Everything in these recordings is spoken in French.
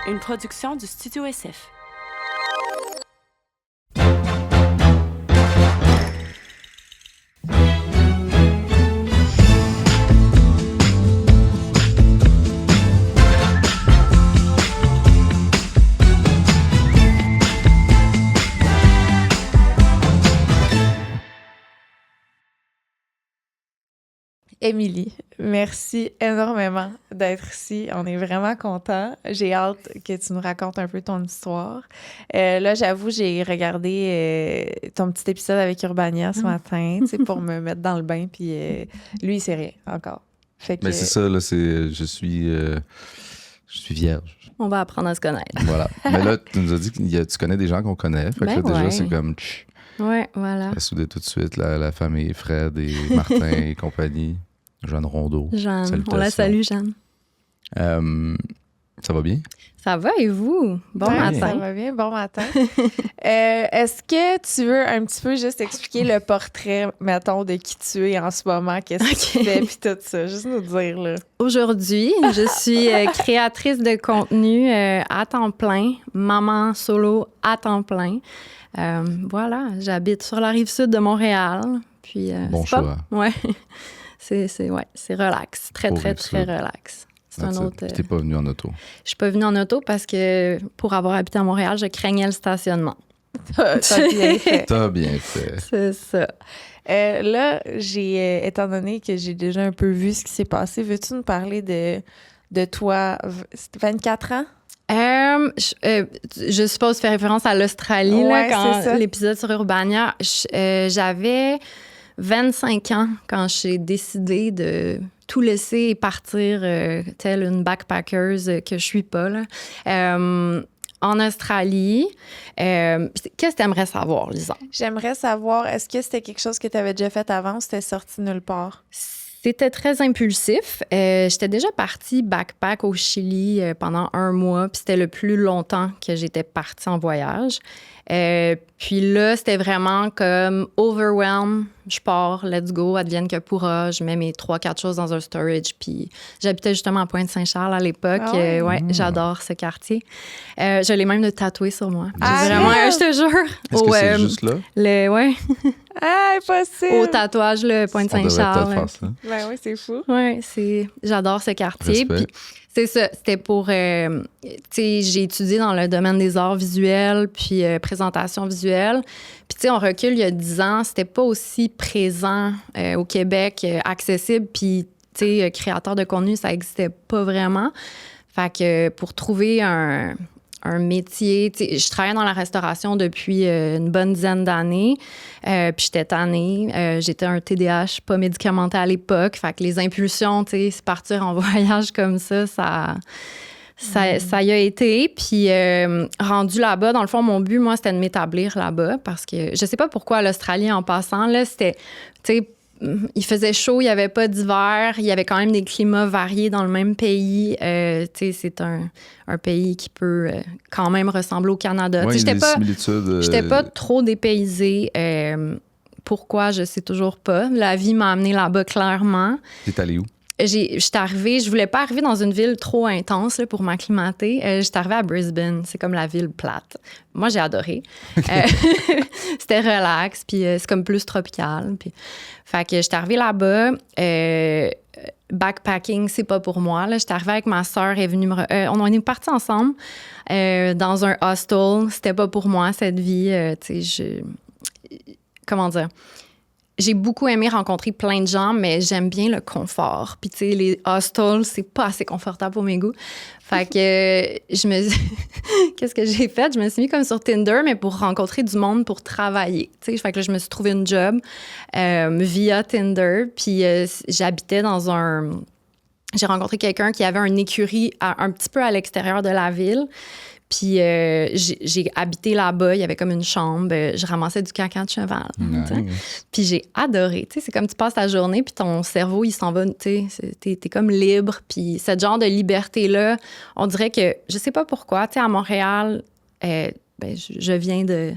une production du Studio SF. Émilie, merci énormément d'être ici. On est vraiment contents. J'ai hâte que tu nous racontes un peu ton histoire. Là, j'avoue, j'ai regardé ton petit épisode avec Urbania ce matin, tu sais, pour me mettre dans le bain. Puis lui, il sait rien encore. Fait que... Mais c'est ça, là, je suis vierge. On va apprendre à se connaître. Voilà. Mais là, tu nous as dit que tu connais des gens qu'on connaît. Fait que là, déjà, c'est comme... Ouais, voilà. Souder tout de suite la famille, Fred et Martin et compagnie. Jeanne Rondeau. Jeanne, on la salue, Jeanne. Ça va bien? Ça va et vous? Bon matin. Ça va bien, bon matin. Est-ce que tu veux un petit peu juste expliquer le portrait, mettons, de qui tu es en ce moment, qu'est-ce que tu fais, puis tout ça, juste nous dire, là. Aujourd'hui, je suis créatrice de contenu à temps plein, maman solo à temps plein. Voilà, j'habite sur la rive sud de Montréal. Puis, bon choix. Ouais. C'est relax. Très relax. C'est un autre. Tu n'es pas venue en auto? Je suis pas venue en auto parce que pour avoir habité à Montréal, je craignais le stationnement. T'as bien fait. T'as bien fait. C'est ça. Là, étant donné que j'ai déjà un peu vu ce qui s'est passé, veux-tu nous parler de toi? 24 ans? Je suppose faire référence à l'Australie, ouais, là, quand l'épisode sur Urbania. J'avais 25 ans quand j'ai décidé de tout laisser et partir telle une backpacker que je suis pas, là. En Australie. Qu'est-ce que tu aimerais savoir, Lisa? J'aimerais savoir, est-ce que c'était quelque chose que tu avais déjà fait avant ou c'était sorti nulle part? C'était très impulsif. J'étais déjà partie backpack au Chili pendant 1 mois, puis c'était le plus longtemps que j'étais partie en voyage. Puis là, c'était vraiment comme overwhelm. Je pars, let's go, advienne que pourra. Je mets mes 3-4 choses dans un storage. Puis j'habitais justement à Pointe-Saint-Charles à l'époque. Ah ouais? J'adore ce quartier. Je l'ai même tatoué sur moi. Ah, vraiment, je te jure. Est-ce que c'est juste là? Ah, impossible! Au tatouage, le Pointe-Saint-Charles. On devrait peut-être faire ça. Ben oui, c'est fou. Oui, j'adore ce quartier. Puis c'est ça, c'était pour... tu sais, j'ai étudié dans le domaine des arts visuels, puis présentation visuelle. Puis tu sais, on recule il y a 10 ans, c'était pas aussi présent au Québec, accessible. Puis tu sais, créateur de contenu, ça existait pas vraiment. Fait que pour trouver un métier. Je travaillais dans la restauration depuis une bonne dizaine d'années. Puis j'étais tannée. J'étais un TDAH pas médicamenté à l'époque. Fait que les impulsions, partir en voyage comme ça y a été. Puis rendu là-bas, dans le fond, mon but, moi, c'était de m'établir là-bas parce que je sais pas pourquoi l'Australie, en passant, là, c'était, tu sais, il faisait chaud, il n'y avait pas d'hiver, il y avait quand même des climats variés dans le même pays. C'est un pays qui peut quand même ressembler au Canada. Oui, j'étais similitudes. Pas trop dépaysée. Pourquoi, je sais toujours pas. La vie m'a amenée là-bas clairement. T'es allée où? J'étais arrivée, je voulais pas arriver dans une ville trop intense là, pour m'acclimater. J'étais arrivée à Brisbane, c'est comme la ville plate. Moi, j'ai adoré. C'était relax, puis c'est comme plus tropical. Puis... Fait que j'étais arrivée là-bas. Backpacking, c'est pas pour moi. Là. J'étais arrivée avec ma sœur, elle est venue on est partis ensemble dans un hostel. C'était pas pour moi, cette vie. Comment dire? J'ai beaucoup aimé rencontrer plein de gens, mais j'aime bien le confort. Puis, tu sais, les hostels, c'est pas assez confortable pour mes goûts. Fait que qu'est-ce que j'ai fait? Je me suis mis comme sur Tinder, mais pour rencontrer du monde pour travailler. Tu sais, fait que là, je me suis trouvé une job via Tinder. Puis, j'habitais dans j'ai rencontré quelqu'un qui avait une écurie un petit peu à l'extérieur de la ville. Puis j'ai habité là-bas, il y avait comme une chambre, je ramassais du caca de cheval. Puis j'ai adoré, tu sais, c'est comme tu passes ta journée puis ton cerveau, il s'en va, tu sais, t'es comme libre. Puis ce genre de liberté-là, on dirait que, je sais pas pourquoi, tu sais, à Montréal, je viens de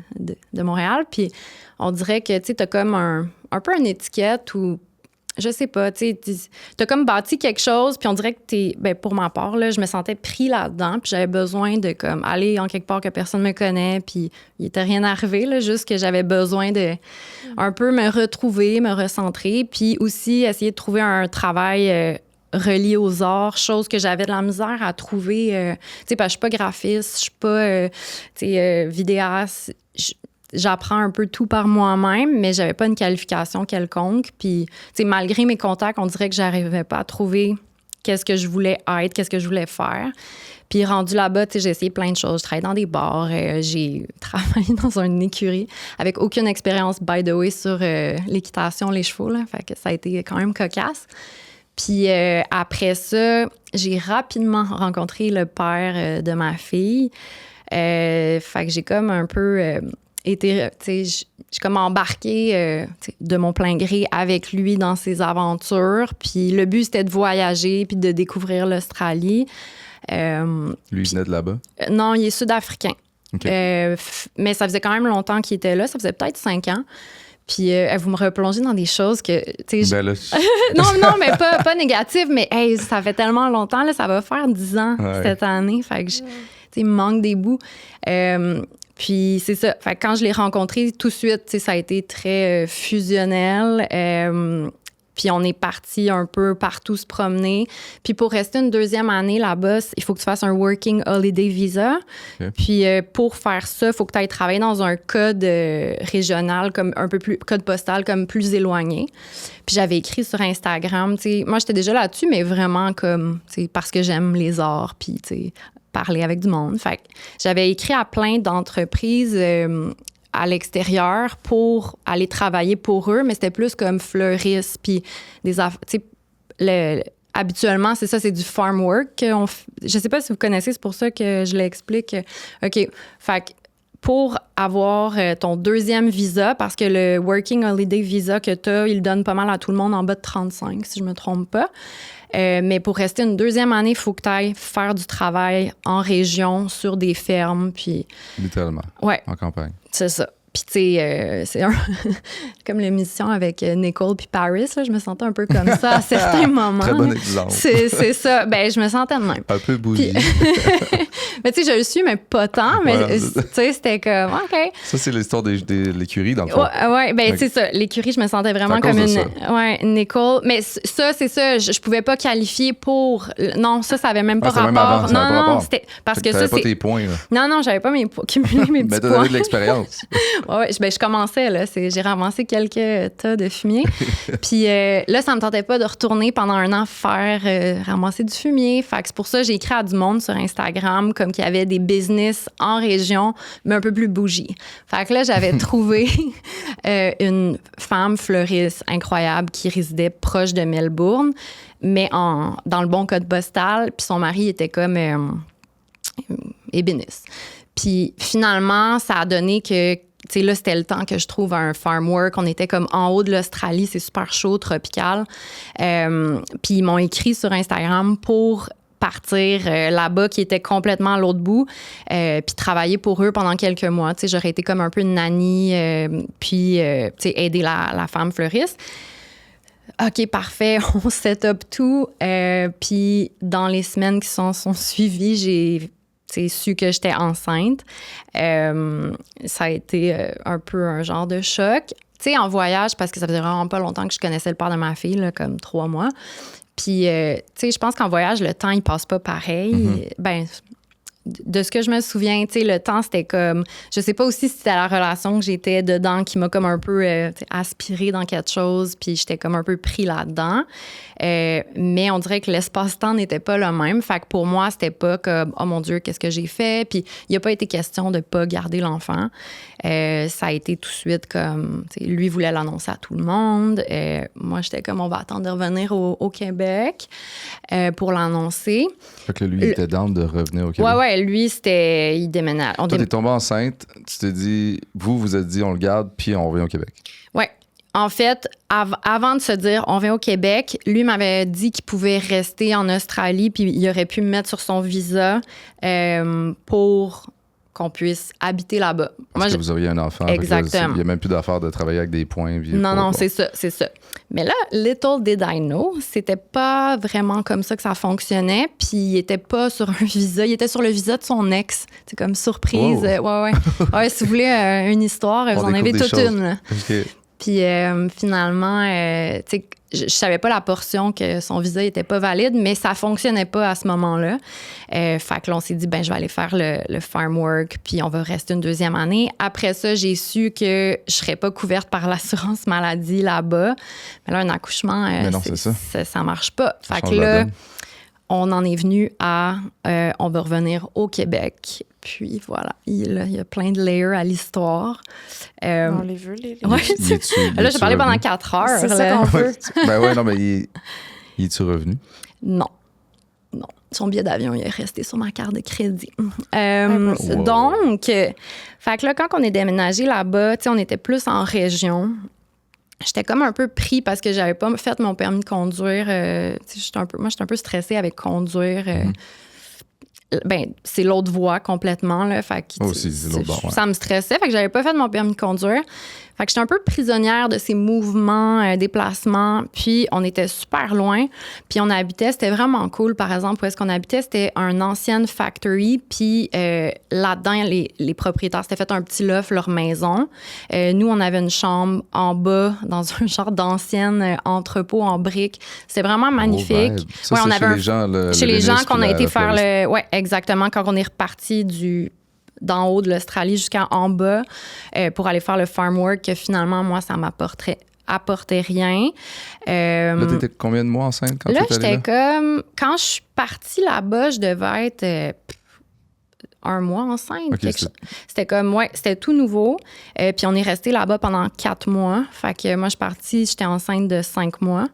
Montréal, puis on dirait que, tu sais, t'as comme un peu une étiquette où je sais pas, tu sais, t'as comme bâti quelque chose, puis on dirait que pour ma part, là, je me sentais pris là-dedans, puis j'avais besoin de comme aller en quelque part que personne me connaît, puis il était rien arrivé, là, juste que j'avais besoin de un peu me retrouver, me recentrer, puis aussi essayer de trouver un travail relié aux arts, chose que j'avais de la misère à trouver, tu sais, parce que je suis pas graphiste, je suis pas, vidéaste, j'apprends un peu tout par moi-même, mais j'avais pas une qualification quelconque. Puis, tu sais, malgré mes contacts, on dirait que j'arrivais pas à trouver qu'est-ce que je voulais être, qu'est-ce que je voulais faire. Puis, rendu là-bas, tu sais, j'ai essayé plein de choses. Je travaillais dans des bars, j'ai travaillé dans une écurie avec aucune expérience, by the way, sur l'équitation, les chevaux, là. Fait que ça a été quand même cocasse. Puis, après ça, j'ai rapidement rencontré le père de ma fille. Fait que j'ai comme un peu... j'ai comme embarqué de mon plein gré avec lui dans ses aventures. Puis le but, c'était de voyager puis de découvrir l'Australie. Lui, il venait de là-bas? Non, il est sud-africain. Okay. Mais ça faisait quand même longtemps qu'il était là. Ça faisait peut-être 5 ans. Puis vous me replongez dans des choses que... Ben là, non, mais pas négatives, mais hey, ça fait tellement longtemps. Là, ça va faire 10 ans cette année. Fait que il me manque des bouts. Puis c'est ça. Fait que quand je l'ai rencontré, tout de suite, ça a été très fusionnel. Puis on est parti un peu partout se promener. Puis pour rester une 2e année là-bas, il faut que tu fasses un Working Holiday Visa. Okay. Puis pour faire ça, il faut que tu ailles travailler dans un code régional, comme un peu plus, code postal, comme plus éloigné. Puis j'avais écrit sur Instagram, moi j'étais déjà là-dessus, mais vraiment comme, parce que j'aime les arts, puis parler avec du monde. Fait que j'avais écrit à plein d'entreprises à l'extérieur pour aller travailler pour eux, mais c'était plus comme fleuriste, puis des affaires, habituellement, c'est ça, c'est du farm work. Je sais pas si vous connaissez, c'est pour ça que je l'explique. OK, fait que pour avoir ton 2e visa, parce que le Working Holiday Visa que tu as, il le donne pas mal à tout le monde en bas de 35, si je me trompe pas. Mais pour rester une 2e année, il faut que tu ailles faire du travail en région, sur des fermes. Puis... Littéralement. Ouais. En campagne. C'est ça. Puis, tu sais, c'est comme l'émission avec Nicole puis Paris, là, je me sentais un peu comme ça à certains moments. Très bon exemple. C'est ça. Ben, je me sentais de même. Un peu bougie. Mais tu sais, je le suis, mais pas tant. Mais voilà. Tu sais, c'était comme, OK. Ça, c'est l'histoire de l'écurie, dans le fond. Ouais, ben, c'est ça. L'écurie, je me sentais vraiment comme une Nicole. Mais ça, c'est ça. Je pouvais pas qualifier pour. Non, ça avait même pas rapport. Même avant, non, c'était. Parce que ça, c'est. T'avais pas tes points, là. Non, j'avais pas cumulé mes petits points. Mais t'as eu de l'expérience. Ouais, ben, je commençais, là. J'ai ramassé quelques tas de fumier. Puis là, ça me tentait pas de retourner pendant un an ramasser du fumier. Fait que c'est pour ça que j'ai écrit à du monde sur Instagram, comme qu'il y avait des business en région, mais un peu plus bougie. Fait que là, j'avais trouvé une femme fleuriste incroyable qui résidait proche de Melbourne, mais dans le bon code postal. Puis son mari était comme ébéniste. Puis finalement, ça a donné que, tu sais, là, c'était le temps que je trouve un farm work. On était comme en haut de l'Australie, c'est super chaud, tropical. Puis ils m'ont écrit sur Instagram pour partir là-bas, qui était complètement à l'autre bout, puis travailler pour eux pendant quelques mois. Tu sais, j'aurais été comme un peu une nanny, puis, tu sais, aider la femme fleuriste. OK, parfait, on set up tout. Puis dans les semaines qui sont suivies, j'ai su que j'étais enceinte. Ça a été un peu un genre de choc. Tu sais, en voyage, parce que ça faisait vraiment pas longtemps que je connaissais le père de ma fille, là, comme 3 mois. Puis, tu sais, je pense qu'en voyage, le temps, il passe pas pareil. Mm-hmm. Ben, de ce que je me souviens, tu sais, le temps, c'était comme... Je sais pas aussi si c'était la relation que j'étais dedans qui m'a comme un peu aspirée dans quelque chose, puis j'étais comme un peu pris là-dedans. Mais on dirait que l'espace-temps n'était pas le même. Fait que pour moi, c'était pas comme « Oh mon Dieu, qu'est-ce que j'ai fait? » Puis il a pas été question de pas garder l'enfant. Ça a été tout de suite comme... Lui voulait l'annoncer à tout le monde. Moi, j'étais comme « On va attendre de revenir au Québec pour l'annoncer. » Fait que lui, il était down de revenir au Québec. Ouais, lui, c'était... Il déménage. Toi, t'es tombée enceinte, tu t'es dit... Vous êtes dit, on le garde, puis on revient au Québec. Ouais. En fait, avant de se dire on vient au Québec, lui m'avait dit qu'il pouvait rester en Australie, puis il aurait pu me mettre sur son visa pour qu'on puisse habiter là-bas. Parce que vous auriez un enfant. Exactement. Il n'y a même plus d'affaire de travailler avec des points. Non, c'est ça. Mais là, little did I know, c'était pas vraiment comme ça que ça fonctionnait. Puis il était pas sur un visa, il était sur le visa de son ex. C'est comme surprise. Wow. Ouais, si vous voulez une histoire, vous en avez toute une. Là. OK. Puis finalement, tu sais, je savais pas la portion que son visa était pas valide, mais ça fonctionnait pas à ce moment-là. Fait que là, on s'est dit, je vais aller faire le farm work, puis on va rester une 2e année. Après ça, j'ai su que je serais pas couverte par l'assurance maladie là-bas. Mais là, un accouchement, ça marche pas. Fait que là, on en est venu à on va revenir au Québec. Puis voilà, il y a plein de layers à l'histoire. On les veut, les ouais, là, j'ai parlé pendant 4 heures. C'est ça qu'on veut. Non, mais il est-tu revenu? Non. Son billet d'avion, il est resté sur ma carte de crédit. Wow. Donc, fait que là, quand on est déménagé là-bas, on était plus en région. J'étais comme un peu pris parce que j'avais pas fait mon permis de conduire. J'étais un peu stressée avec conduire. C'est l'autre voie complètement. Là, fait que, c'est l'autre bord, ouais. Ça me stressait. Fait que j'avais pas fait mon permis de conduire. Fait que j'étais un peu prisonnière de ces mouvements, déplacements. Puis on était super loin. Puis on habitait, c'était vraiment cool. Par exemple, où est-ce qu'on habitait, c'était une ancienne factory. Puis là-dedans, les propriétaires s'étaient fait un petit loft, leur maison. Nous, on avait une chambre en bas dans un genre d'ancienne entrepôt en briques. C'était vraiment magnifique. Ça, on avait chez les gens qu'on a été faire le... Oui, exactement. Quand on est reparti d'en haut de l'Australie jusqu'en bas pour aller faire le farm work, que finalement, moi, ça apportait rien. Là, t'étais combien de mois enceinte quand t'étais allée là? Comme... Quand je suis partie là-bas, je devais être 1 mois enceinte. Okay, c'était comme, c'était tout nouveau. Puis on est resté là-bas pendant 4 mois. Fait que moi, je suis partie, j'étais enceinte de 5 mois.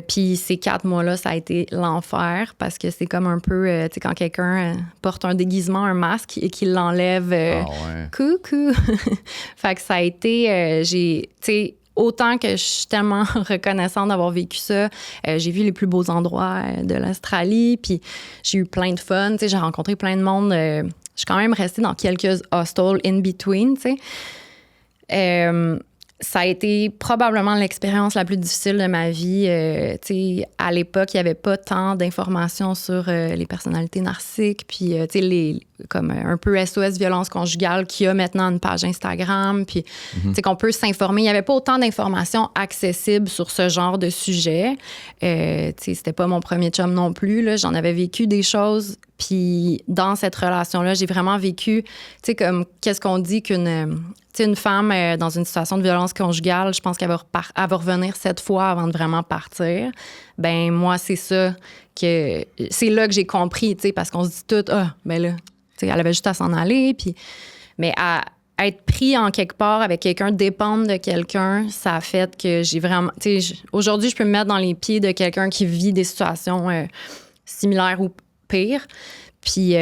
Puis ces 4 mois-là, ça a été l'enfer parce que c'est comme un peu, tu sais, quand quelqu'un porte un déguisement, un masque et qu'il l'enlève, coucou. Fait que ça a été, tu sais, autant que je suis tellement reconnaissante d'avoir vécu ça, j'ai vu les plus beaux endroits de l'Australie, puis j'ai eu plein de fun, tu sais, j'ai rencontré plein de monde. Je suis quand même restée dans quelques hostels in between, tu sais. Ça a été probablement l'expérience la plus difficile de ma vie. Tu sais, à l'époque, il n'y avait pas tant d'informations sur les personnalités narcissiques, puis tu sais, comme un peu SOS violence conjugale qui a maintenant une page Instagram, puis tu sais qu'on peut s'informer. Il n'y avait pas autant d'informations accessibles sur ce genre de sujet. Tu sais, c'était pas mon premier chum non plus, là. J'en avais vécu des choses, puis dans cette relation-là, j'ai vraiment vécu, tu sais, comme qu'est-ce qu'on dit qu'une femme dans une situation de violence conjugale, je pense qu'elle va revenir 7 fois avant de vraiment partir. Ben moi, c'est ça c'est là que j'ai compris, tu sais, parce qu'on se dit tout, ben là, tu sais, elle avait juste à s'en aller, puis mais à être pris en quelque part avec quelqu'un, dépendre de quelqu'un, ça a fait que j'ai vraiment, tu sais, aujourd'hui, je peux me mettre dans les pieds de quelqu'un qui vit des situations similaires ou pires. Puis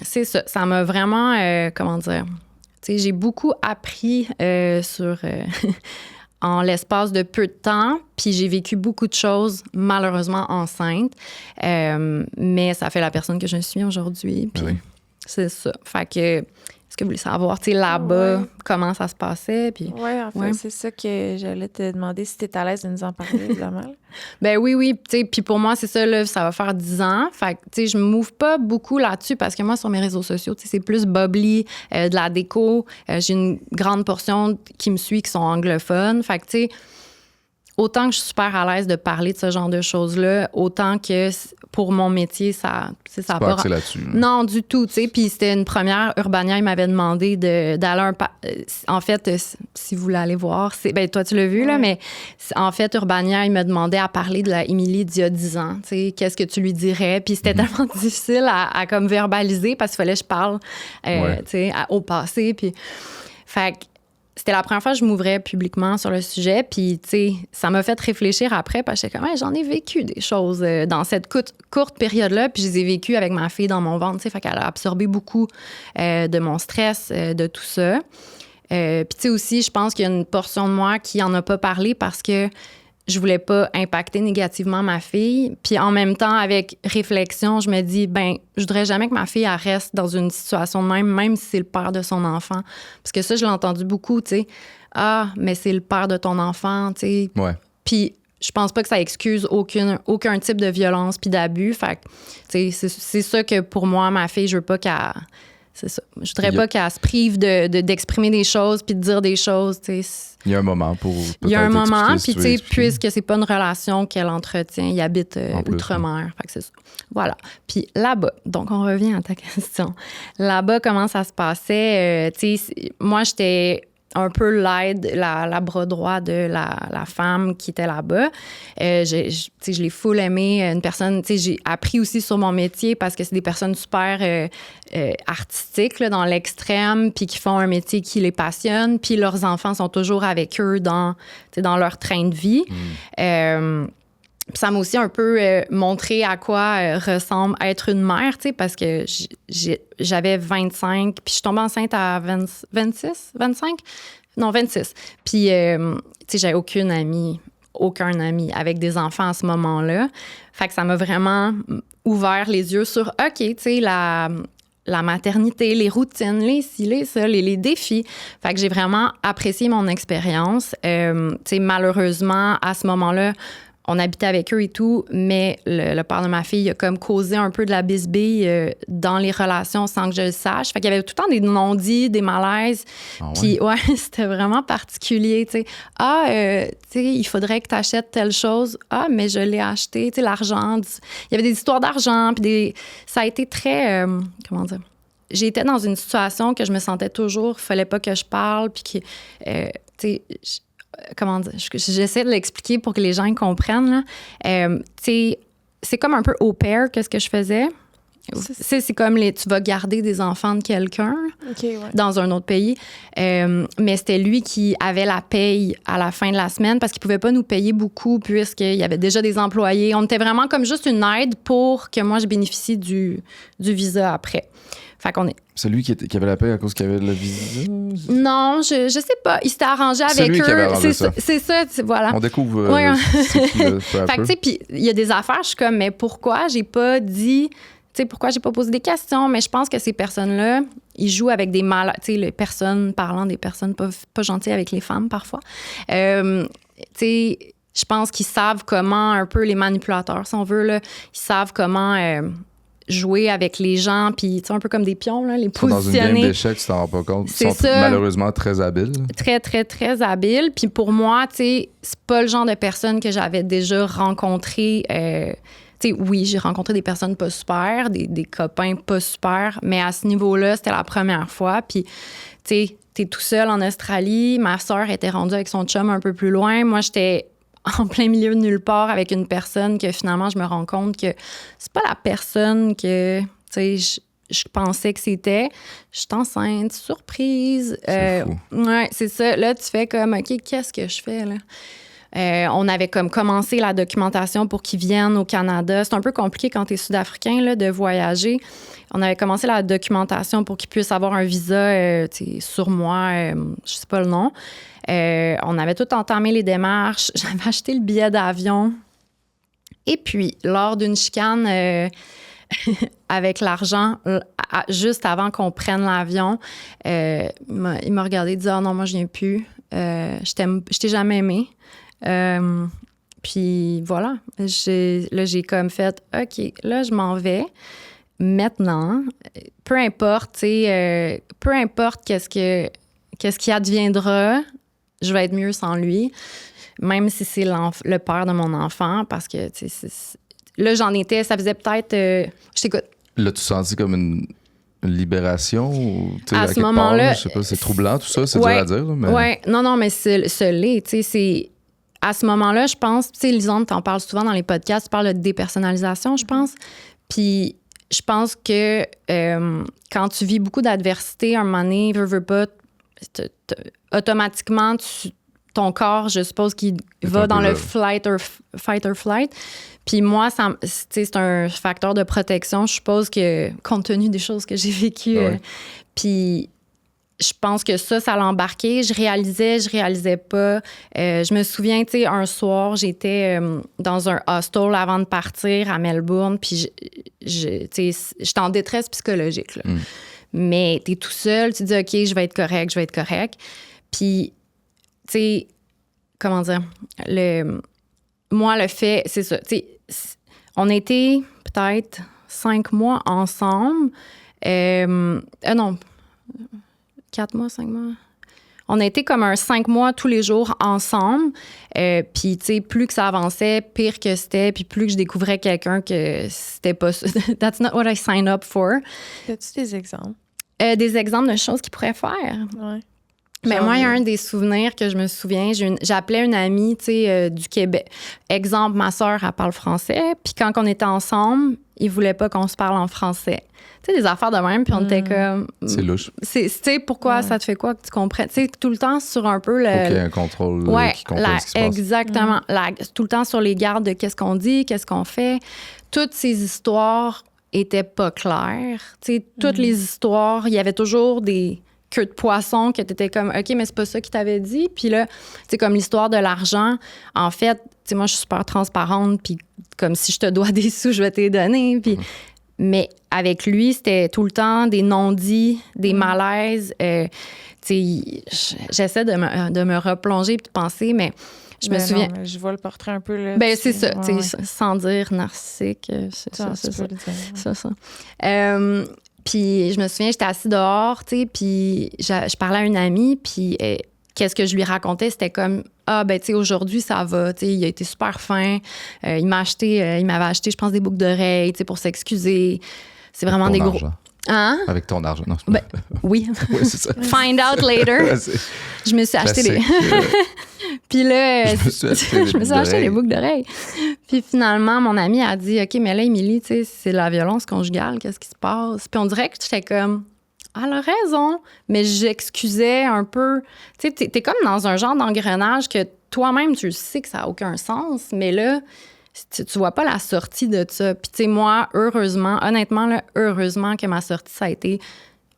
c'est ça, ça m'a vraiment, comment dire, tu sais, j'ai beaucoup appris sur en l'espace de peu de temps, puis j'ai vécu beaucoup de choses, malheureusement enceinte, mais ça fait la personne que je suis aujourd'hui, puis c'est ça. Fait que, est-ce que vous voulez savoir, tu sais, là-bas, comment ça se passait? Puis, en fait, c'est ça que j'allais te demander, si t'es à l'aise de nous en parler, évidemment. Ben oui, tu sais, puis pour moi, c'est ça, là, ça va faire 10 ans. Fait que, tu sais, je me move pas beaucoup là-dessus parce que moi, sur mes réseaux sociaux, tu sais, c'est plus bubbly, de la déco. J'ai une grande portion qui me suit qui sont anglophones. Fait que, tu sais, autant que je suis super à l'aise de parler de ce genre de choses-là, autant que pour mon métier, ça n'a pas axé là-dessus. Non, du tout, tu sais. Puis c'était une première, Urbania, il m'avait demandé d'aller en fait, si vous voulez aller voir, ben toi, tu l'as vu, là, mais en fait, Urbania, il me demandait à parler de la Émilie d'il y a 10 ans, tu sais, qu'est-ce que tu lui dirais? Puis c'était tellement difficile à comme verbaliser parce qu'il fallait que je parle, tu sais, au passé, puis... Fait que c'était la première fois que je m'ouvrais publiquement sur le sujet. Puis, tu sais, ça m'a fait réfléchir après. Parce que j'étais comme, j'en ai vécu des choses dans cette courte période-là. Puis, je les ai vécues avec ma fille dans mon ventre. Tu sais, fait qu'elle a absorbé beaucoup de mon stress, de tout ça. Puis, tu sais, aussi, je pense qu'il y a une portion de moi qui en a pas parlé parce que je voulais pas impacter négativement ma fille. Puis en même temps, avec réflexion, je me dis, je voudrais jamais que ma fille elle reste dans une situation de même si c'est le père de son enfant. Parce que ça, je l'ai entendu beaucoup, tu sais. Ah, mais c'est le père de ton enfant, tu sais. Ouais. Puis je pense pas que ça excuse aucun type de violence puis d'abus. Fait que, tu sais, c'est ça que pour moi, ma fille, je veux pas qu'elle... C'est ça. Je voudrais pas qu'elle se prive d'exprimer des choses puis de dire des choses, tu sais. Il y a un moment pour Il y a un moment, puis tu sais, expliquer. puisque c'est pas une relation qu'elle entretient, il habite outre-mer. Fait que c'est ça. Voilà. Puis là-bas, donc on revient à ta question. Là-bas, comment ça se passait? Tu sais, moi, j'étais un peu l'aide, la bras droit de la femme qui était là-bas. Je l'ai full aimée. Une personne, tu sais, j'ai appris aussi sur mon métier parce que c'est des personnes super artistiques là, dans l'extrême, puis qui font un métier qui les passionne, puis leurs enfants sont toujours avec eux dans leur train de vie. Puis ça m'a aussi un peu montré à quoi ressemble être une mère, tu sais, parce que j'avais 25, puis je suis tombée enceinte à 26, 25? Non, 26. Puis, tu sais, j'avais aucun ami avec des enfants à ce moment-là. Fait que ça m'a vraiment ouvert les yeux sur, OK, tu sais, la maternité, les routines, les ci, les ça, les défis. Fait que j'ai vraiment apprécié mon expérience. Tu sais, malheureusement, à ce moment-là, on habitait avec eux et tout, mais le père de ma fille a comme causé un peu de la bisbille dans les relations sans que je le sache. Fait qu'il y avait tout le temps des non-dits, des malaises. Ah ouais? Puis, ouais, c'était vraiment particulier, tu sais. Ah, tu sais, il faudrait que tu achètes telle chose. Ah, mais je l'ai acheté, tu sais, l'argent. Il y avait des histoires d'argent, puis ça a été très, comment dire? J'étais dans une situation que je me sentais toujours, il fallait pas que je parle, puis que, tu sais, comment dire, j'essaie de l'expliquer pour que les gens comprennent. Tu sais, c'est comme un peu au pair, qu'est-ce que je faisais. C'est comme tu vas garder des enfants de quelqu'un dans un autre pays. Mais c'était lui qui avait la paye à la fin de la semaine parce qu'il pouvait pas nous payer beaucoup puisqu'il y avait déjà des employés. On était vraiment comme juste une aide pour que moi, je bénéficie du visa après. Fait qu'on est... C'est lui qui avait la paix à cause qu'il avait le visa? Non, je sais pas. Il s'était arrangé avec eux. C'est lui qui avait arrangé ça. C'est ça, voilà. On découvre ouais. c'est qui, peu à fait que, peu. tu sais, puis il y a des affaires, je suis comme, mais pourquoi j'ai pas dit... Tu sais, pourquoi j'ai pas posé des questions? Mais je pense que ces personnes-là, ils jouent avec des tu sais, les personnes, parlant des personnes pas gentilles avec les femmes, parfois. Tu sais, je pense qu'ils savent comment, un peu, les manipulateurs, si on veut, là, ils savent comment... jouer avec les gens, puis tu sais, un peu comme des pions, là, les positionner. Dans une game d'échecs, tu t'en rends pas compte. Ils sont malheureusement très habiles. Très, très, très habiles. Puis pour moi, tu sais, c'est pas le genre de personne que j'avais déjà rencontré. Tu sais, oui, j'ai rencontré des personnes pas super, des copains pas super, mais à ce niveau-là, c'était la première fois. Puis, tu sais, t'es tout seul en Australie. Ma sœur était rendue avec son chum un peu plus loin. Moi, j'étais en plein milieu de nulle part avec une personne que finalement, je me rends compte que c'est pas la personne que, tu sais, je pensais que c'était. Je suis enceinte, surprise. C'est fou. Ouais, c'est ça. Là, tu fais comme, OK, qu'est-ce que je fais, là? On avait comme commencé la documentation pour qu'ils viennent au Canada. C'est un peu compliqué quand tu es sud-africain là, de voyager. On avait commencé la documentation pour qu'ils puissent avoir un visa sur moi, je sais pas le nom. On avait tout entamé les démarches. J'avais acheté le billet d'avion. Et puis, lors d'une chicane avec l'argent, juste avant qu'on prenne l'avion, il m'a regardé et dit « Ah non, moi, je viens plus. Je t'ai jamais aimé. » Puis voilà, j'ai comme fait « OK, là, je m'en vais. Maintenant, peu importe, tu sais, peu importe qu'est-ce qui adviendra, je vais être mieux sans lui, même si c'est le père de mon enfant, parce que, tu sais, là, j'en étais, ça faisait peut-être... je t'écoute. L'as-tu senti comme une libération? Ou, à ce moment-là... Je sais pas, c'est troublant, tout ça, c'est dur à dire. Mais... Oui, non, mais ce l'est, tu sais, c'est... À ce moment-là, je pense, tu sais, Lisande, t'en parles souvent dans les podcasts, tu parles de dépersonnalisation, je pense, puis... Je pense que quand tu vis beaucoup d'adversité, un moment donné, veux pas, automatiquement, ton corps, je suppose qu'il va dans le fight or flight. Puis moi, c'est un facteur de protection, je suppose que, compte tenu des choses que j'ai vécues. Ouais. Puis je pense que ça l'a embarqué. Je réalisais pas. Je me souviens, tu sais, un soir, j'étais dans un hostel avant de partir à Melbourne, puis tu sais, j'étais en détresse psychologique, là. Mais t'es tout seul, tu te dis, OK, je vais être correct. Puis, tu sais, comment dire, moi, le fait, c'est ça, tu sais, on était peut-être 5 mois ensemble. Non, 4 mois, 5 mois. On a été comme 5 mois tous les jours ensemble. Puis, tu sais, plus que ça avançait, pire que c'était. Puis plus que je découvrais quelqu'un que c'était pas... That's not what I signed up for. As-tu des exemples? Des exemples de choses qu'il pourrait faire. Ouais. Mais moi, il y a un des souvenirs que je me souviens. J'appelais une amie, tu sais, du Québec. Exemple, ma sœur, elle parle français. Puis quand on était ensemble, il voulait pas qu'on se parle en français. Tu sais, des affaires de même. Puis on était comme... C'est louche. Tu sais, pourquoi ça te fait quoi que tu comprennes? Tu sais, tout le temps sur un peu le... Faut qu'il y ait un contrôle qui contrôle ce qui se passe. Exactement. Tout le temps sur les gardes de qu'est-ce qu'on dit, qu'est-ce qu'on fait. Toutes ces histoires étaient pas claires. Tu sais, toutes les histoires, il y avait toujours des queues de poisson que t'étais comme, OK, mais c'est pas ça qu'il t'avait dit. Puis là, c'est comme l'histoire de l'argent. En fait, tu sais, moi, je suis super transparente, puis comme si je te dois des sous, je vais te les donner. Puis... Mais avec lui, c'était tout le temps des non-dits, des malaises. J'essaie de me replonger et de penser, mais je me souviens... Non, je vois le portrait un peu là. Ben, c'est ça, sans dire narcissique. C'est ça. Puis je me souviens, j'étais assise dehors, tu sais, puis je parlais à une amie, puis qu'est-ce que je lui racontais, c'était comme... Ah, ben, tu sais, aujourd'hui, ça va. Tu sais, il a été super fin. Il m'avait acheté, je pense, des boucles d'oreilles, tu sais, pour s'excuser. C'est vraiment des gros. Hein? Avec ton argent. Non, ben, oui. Oui, c'est ça. Find out later. Je me suis acheté des. Puis là, je me suis acheté des boucles d'oreilles. Puis finalement, mon amie a dit, OK, mais là, Émilie, tu sais, c'est la violence conjugale. Qu'est-ce qui se passe? Puis on dirait que j'étais comme. Elle a raison, mais j'excusais un peu. Tu sais, t'es comme dans un genre d'engrenage que toi-même, tu le sais que ça n'a aucun sens, mais là, tu vois pas la sortie de ça. Puis, tu sais, moi, heureusement, honnêtement, là, heureusement que ma sortie, ça a été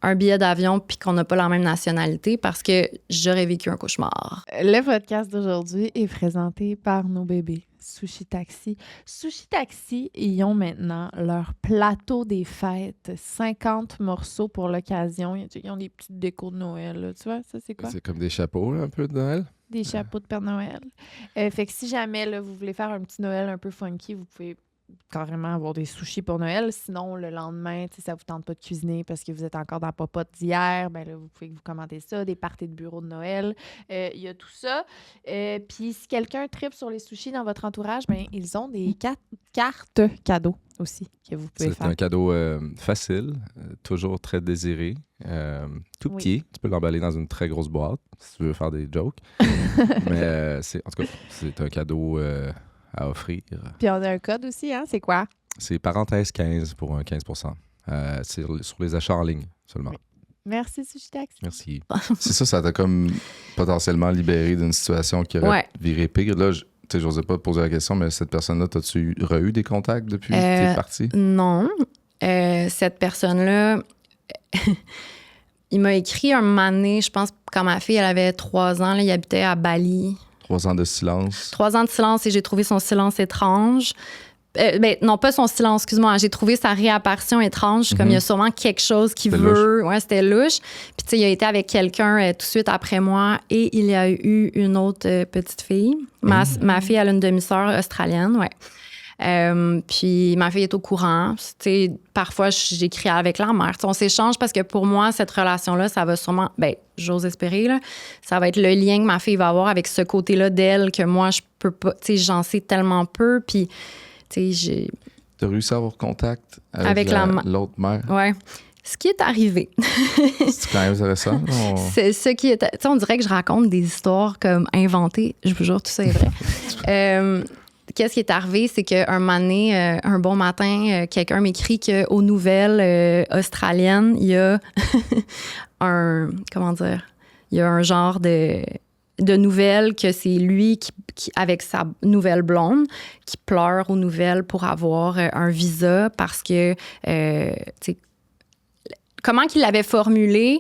un billet d'avion puis qu'on n'a pas la même nationalité parce que j'aurais vécu un cauchemar. Le podcast d'aujourd'hui est présenté par nos bébés, Sushi Taxi. Sushi Taxi, ils ont maintenant leur plateau des fêtes. 50 morceaux pour l'occasion. Ils ont des petites décos de Noël. Là. Tu vois, ça, c'est quoi? C'est comme des chapeaux, là, un peu de Noël. Des chapeaux de Père Noël. Fait que si jamais là, vous voulez faire un petit Noël un peu funky, vous pouvez carrément avoir des sushis pour Noël. Sinon, le lendemain, ça vous tente pas de cuisiner parce que vous êtes encore dans la popote d'hier, ben là, vous pouvez vous commander ça, des parties de bureau de Noël. Il y a tout ça. Puis si quelqu'un tripe sur les sushis dans votre entourage, ben ils ont des cartes cadeaux aussi que vous pouvez faire. C'est un cadeau facile, toujours très désiré, tout petit. Tu peux l'emballer dans une très grosse boîte si tu veux faire des jokes. Mais en tout cas, c'est un cadeau à offrir. Puis on a un code aussi, hein? C'est quoi? C'est parenthèse 15 pour un 15%. C'est sur les achats en ligne seulement. Oui. Merci, Sushi Taxi. Merci. C'est ça t'a comme potentiellement libéré d'une situation qui aurait viré pire. Là, tu sais, j'osais pas te poser la question, mais cette personne-là, t'as-tu eu des contacts depuis que t'es partie? Non. Cette personne-là, il m'a écrit un moment donné, je pense, quand ma fille, elle avait 3 ans, là, il habitait à Bali. 3 ans de silence. 3 ans de silence et j'ai trouvé son silence étrange. Non, pas son silence, excuse-moi. J'ai trouvé sa réapparition étrange. Comme il y a sûrement quelque chose qui veut. Louche. Ouais, c'était louche. Puis, tu sais, il a été avec quelqu'un tout de suite après moi et il y a eu une autre petite fille. Ma fille, elle a une demi-sœur australienne, ouais. Puis ma fille est au courant. Tu sais, parfois, j'écris avec la mère. T'sais, on s'échange parce que pour moi, cette relation-là, ça va sûrement... j'ose espérer, là. Ça va être le lien que ma fille va avoir avec ce côté-là d'elle que moi, je peux pas... Tu sais, j'en sais tellement peu. Puis, tu sais, j'ai... T'as réussi à avoir contact avec l'autre mère? Ouais. Ce qui est arrivé. C'est quand même intéressant. C'est ce qui est... Tu sais, on dirait que je raconte des histoires comme inventées. Je vous jure, tout ça est vrai. Qu'est-ce qui est arrivé, c'est qu'un moment donné, un bon matin, quelqu'un m'écrit qu'aux nouvelles australiennes, il y a il y a un genre de nouvelles que c'est lui qui, avec sa nouvelle blonde, qui pleure aux nouvelles pour avoir un visa parce que, tu sais, comment qu'il l'avait formulé,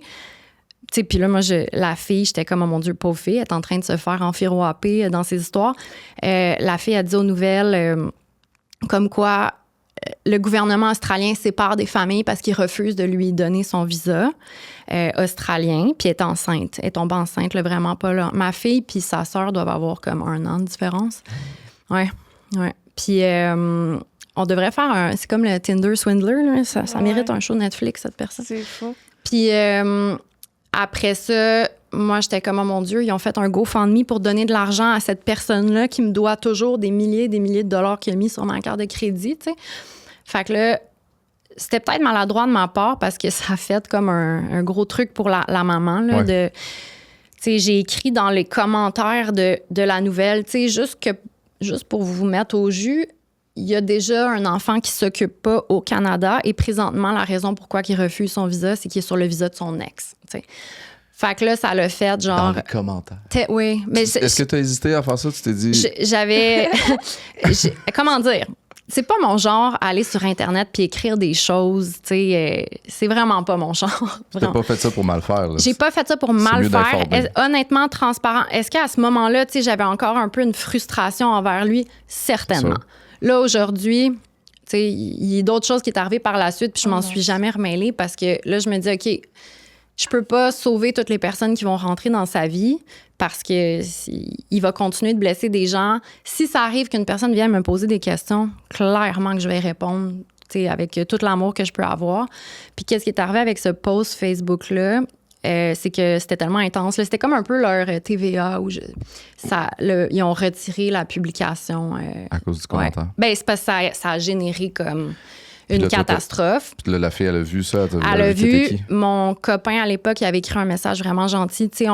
sais, puis là, moi, la fille, j'étais comme, oh mon Dieu, pauvre fille, elle est en train de se faire enfiroiper dans ses histoires. La fille a dit aux nouvelles comme quoi le gouvernement australien sépare des familles parce qu'il refuse de lui donner son visa australien, puis elle est enceinte. Elle est tombée enceinte, là, vraiment pas là. Ma fille puis sa sœur doivent avoir comme 1 an de différence. Ouais. Puis on devrait faire c'est comme le Tinder Swindler, là. Ça mérite un show Netflix, cette personne. C'est fou. Puis après ça, moi, j'étais comme, oh mon Dieu, ils ont fait un GoFundMe pour donner de l'argent à cette personne-là qui me doit toujours des milliers de dollars qu'il a mis sur ma carte de crédit, tu sais. Fait que là, c'était peut-être maladroit de ma part parce que ça a fait comme un gros truc pour la maman, là, tu sais, j'ai écrit dans les commentaires de la nouvelle, tu sais, juste pour vous mettre au jus, il y a déjà un enfant qui s'occupe pas au Canada et présentement, la raison pourquoi il refuse son visa, c'est qu'il est sur le visa de son ex, tu sais. Fait que là, ça l'a fait genre... Dans les commentaires. Oui, mais... Est-ce que tu as hésité à faire ça? Tu t'es dit... J'avais... comment dire? C'est pas mon genre aller sur Internet puis écrire des choses, tu sais. C'est vraiment pas mon genre. T'as pas fait ça pour mal faire, là. J'ai pas fait ça pour mal faire. Honnêtement, transparent. Est-ce qu'à ce moment-là, tu sais, j'avais encore un peu une frustration envers lui? Certainement. Là, aujourd'hui... Tu sais, il y a d'autres choses qui est arrivées par la suite, puis je m'en suis jamais remêlée parce que là, je me dis, OK, je peux pas sauver toutes les personnes qui vont rentrer dans sa vie parce que il va continuer de blesser des gens. Si ça arrive qu'une personne vienne me poser des questions, clairement que je vais répondre, tu sais, avec tout l'amour que je peux avoir. Puis qu'est-ce qui est arrivé avec ce post Facebook-là? C'est que c'était tellement intense. Là, c'était comme un peu leur TVA où ils ont retiré la publication. À cause du commentaire? Ben, c'est parce que ça a généré comme une catastrophe. Puis là, la fille, elle a vu ça. Elle a vu. Mon copain, à l'époque, il avait écrit un message vraiment gentil. Tu sais,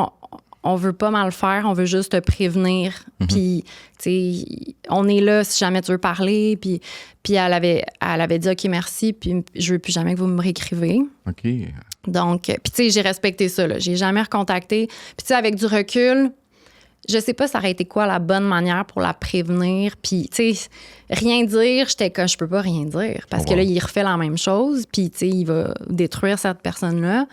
on veut pas mal faire, on veut juste te prévenir. Puis, tu sais, on est là si jamais tu veux parler. Puis elle avait dit, OK, merci, puis je veux plus jamais que vous me réécrivez. OK. Donc, puis tu sais, j'ai respecté ça, là. J'ai jamais recontacté. Puis tu sais, avec du recul, je sais pas ça aurait été quoi la bonne manière pour la prévenir. Puis, tu sais, rien dire, j'étais comme, je peux pas rien dire. Parce que là, il refait la même chose. Puis, tu sais, il va détruire cette personne-là.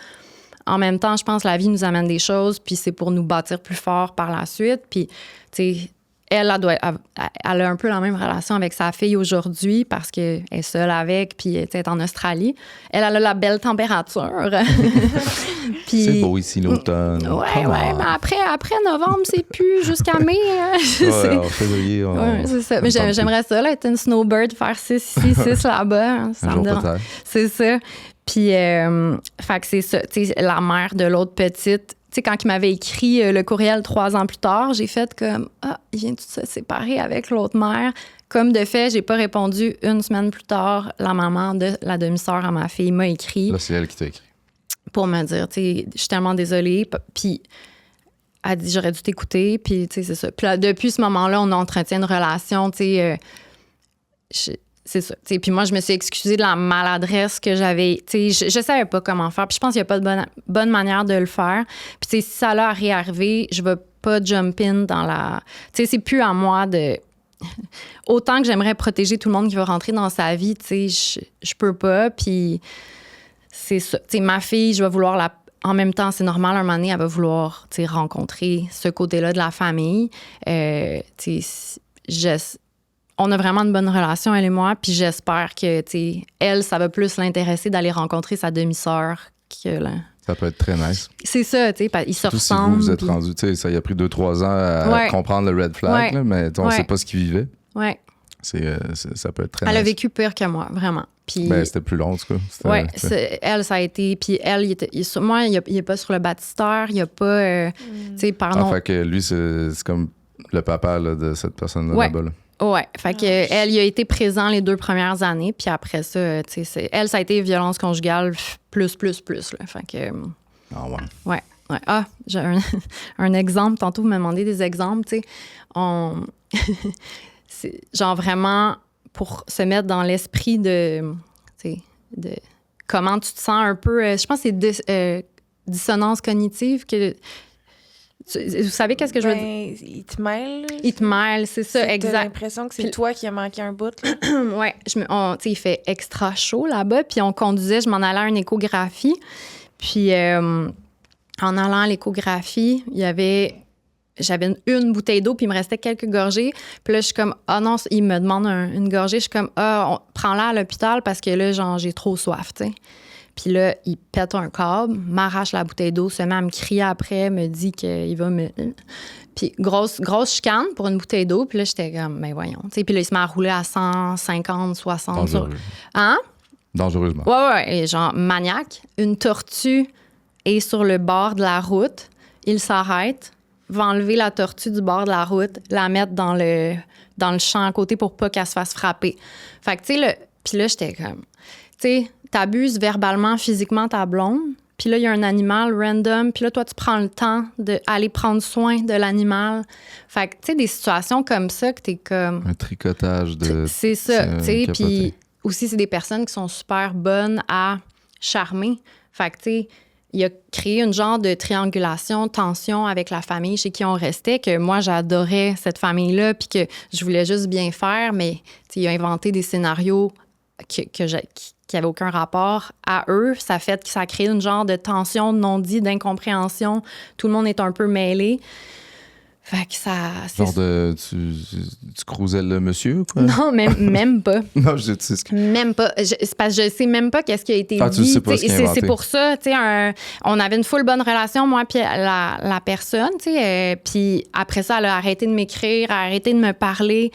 En même temps, je pense que la vie nous amène des choses. Puis, c'est pour nous bâtir plus fort par la suite. Puis, tu sais, elle a un peu la même relation avec sa fille aujourd'hui parce qu'elle est seule avec, puis elle est en Australie. Elle a la belle température. Puis, c'est beau ici l'automne. Ouais, mais après novembre, c'est plus jusqu'à mai. En février. C'est ça. Mais j'aimerais ça, là, être une snowbird, faire 6 ici, 6 là-bas. Ça me dérange. C'est ça. Puis, fait que c'est ça. Tu sais, la mère de l'autre petite, tu sais, quand il m'avait écrit le courriel 3 ans plus tard, j'ai fait comme « Ah, il vient de se séparer avec l'autre mère. » Comme de fait, j'ai pas répondu. 1 semaine plus tard, la maman de la demi-sœur à ma fille m'a écrit. Là, c'est elle qui t'a écrit. Pour me dire, tu sais, je suis tellement désolée. Puis elle dit « J'aurais dû t'écouter. » Puis, tu sais, c'est ça. Puis là, depuis ce moment-là, on entretient une relation, tu sais... c'est ça. T'sais, puis moi, je me suis excusée de la maladresse que j'avais. Je savais pas comment faire. Puis je pense qu'il n'y a pas de bonne manière de le faire. Puis si ça a réarrivé, je vais pas jump in dans la... c'est plus à moi de... Autant que j'aimerais protéger tout le monde qui va rentrer dans sa vie, je peux pas. Puis c'est ça. Ma fille, je vais vouloir la... En même temps, c'est normal, un moment donné, elle va vouloir rencontrer ce côté-là de la famille. On a vraiment une bonne relation, elle et moi, puis j'espère que, elle, ça va plus l'intéresser d'aller rencontrer sa demi-sœur que là. Ça peut être très nice. C'est ça, ils se ressemblent. Si vous êtes rendu, ça y a pris 2-3 ans à comprendre le red flag, là, mais on sait pas ce qu'il vivait. Ouais. Ça peut être très nice. Elle a vécu pire que moi, vraiment. Puis, c'était plus long, en tout cas. Elle, ça a été... Puis elle, moi, il est pas sur le baptistère, il n'y a pas... pardon. Fait que lui, c'est comme le papa là, de cette personne-là là-bas. Là. Ouais, fait que elle, il a été présent les 2 premières années, puis après ça, tu sais, elle, ça a été violence conjugale plus, là. Fait que... Ah ouais. Ouais. Ah, j'ai un exemple. Tantôt, vous me demandez des exemples, tu sais. C'est genre vraiment pour se mettre dans l'esprit de comment tu te sens un peu... je pense que c'est dissonance cognitive que... Vous savez qu'est-ce que je veux dire? Il te mêle. Il te mêle, c'est ça, exact. T'as l'impression que c'est toi qui as manqué un bout. Oui, il fait extra chaud là-bas. Puis on conduisait, je m'en allais à une échographie. Puis en allant à l'échographie, j'avais une bouteille d'eau, puis il me restait quelques gorgées. Puis là, je suis comme, non, il me demande une gorgée. Je suis comme, prends-la à l'hôpital parce que là, genre, j'ai trop soif, tu sais. Puis là, il pète un câble, m'arrache la bouteille d'eau, se met à me crier après, me dit qu'il va me... Puis grosse chicane pour une bouteille d'eau. Puis là, j'étais comme, mais voyons. T'sais, puis là, il se met à rouler à 150, 60. Dangereux. Hein? Dangereusement. Ouais. Et genre, maniaque. Une tortue est sur le bord de la route. Il s'arrête, va enlever la tortue du bord de la route, la mettre dans le champ à côté pour pas qu'elle se fasse frapper. Fait que, tu sais, puis là, j'étais comme, tu sais, t'abuses verbalement, physiquement ta blonde. Puis là, il y a un animal random. Puis là, toi, tu prends le temps d'aller prendre soin de l'animal. Fait que, tu sais, des situations comme ça que t'es comme... Un tricotage de... C'est ça, tu sais. Puis aussi, c'est des personnes qui sont super bonnes à charmer. Fait que, tu sais, il a créé une genre de triangulation, tension avec la famille chez qui on restait, que moi, j'adorais cette famille-là, puis que je voulais juste bien faire. Mais, tu sais, il a inventé des scénarios qui n'avaient aucun rapport à eux. Ça fait que ça crée une genre de tension, de non-dit, d'incompréhension. Tout le monde est un peu mêlé. Fait que ça... Genre de... Tu cruisais le monsieur ou quoi? Non, même pas. Non, je sais ce que... Même pas. C'est parce que je sais même pas qu'est-ce qui a été dit. Tu sais pas ce qu'il a inventé. C'est pour ça, tu sais, on avait une full bonne relation, moi puis la personne, tu sais. Puis après ça, elle a arrêté de m'écrire, elle a arrêté de me parler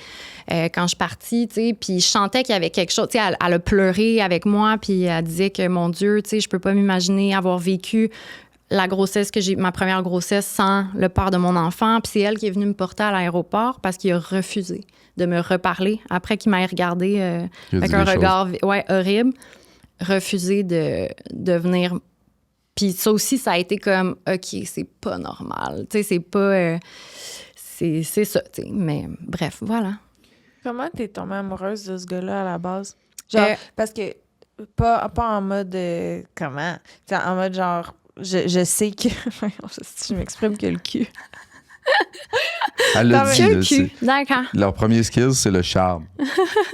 quand je suis partie, tu sais. Puis je sentais qu'il y avait quelque chose, tu sais, elle a pleuré avec moi, puis elle disait que, mon Dieu, tu sais, je peux pas m'imaginer avoir vécu la grossesse ma première grossesse sans le père de mon enfant. Puis c'est elle qui est venue me porter à l'aéroport parce qu'il a refusé de me reparler après qu'il m'ait regardé avec un regard horrible. Refusé de venir. Puis ça aussi, ça a été comme, OK, c'est pas normal. Tu sais, c'est pas... c'est ça, tu sais. Mais bref, voilà. Comment t'es tombée amoureuse de ce gars-là à la base? Genre, parce que pas en mode... comment? T'sais, en mode genre... Je sais que... je m'exprime que le cul. Elle l'a dit, le cul. D'accord. Leur premier skill, c'est le charme.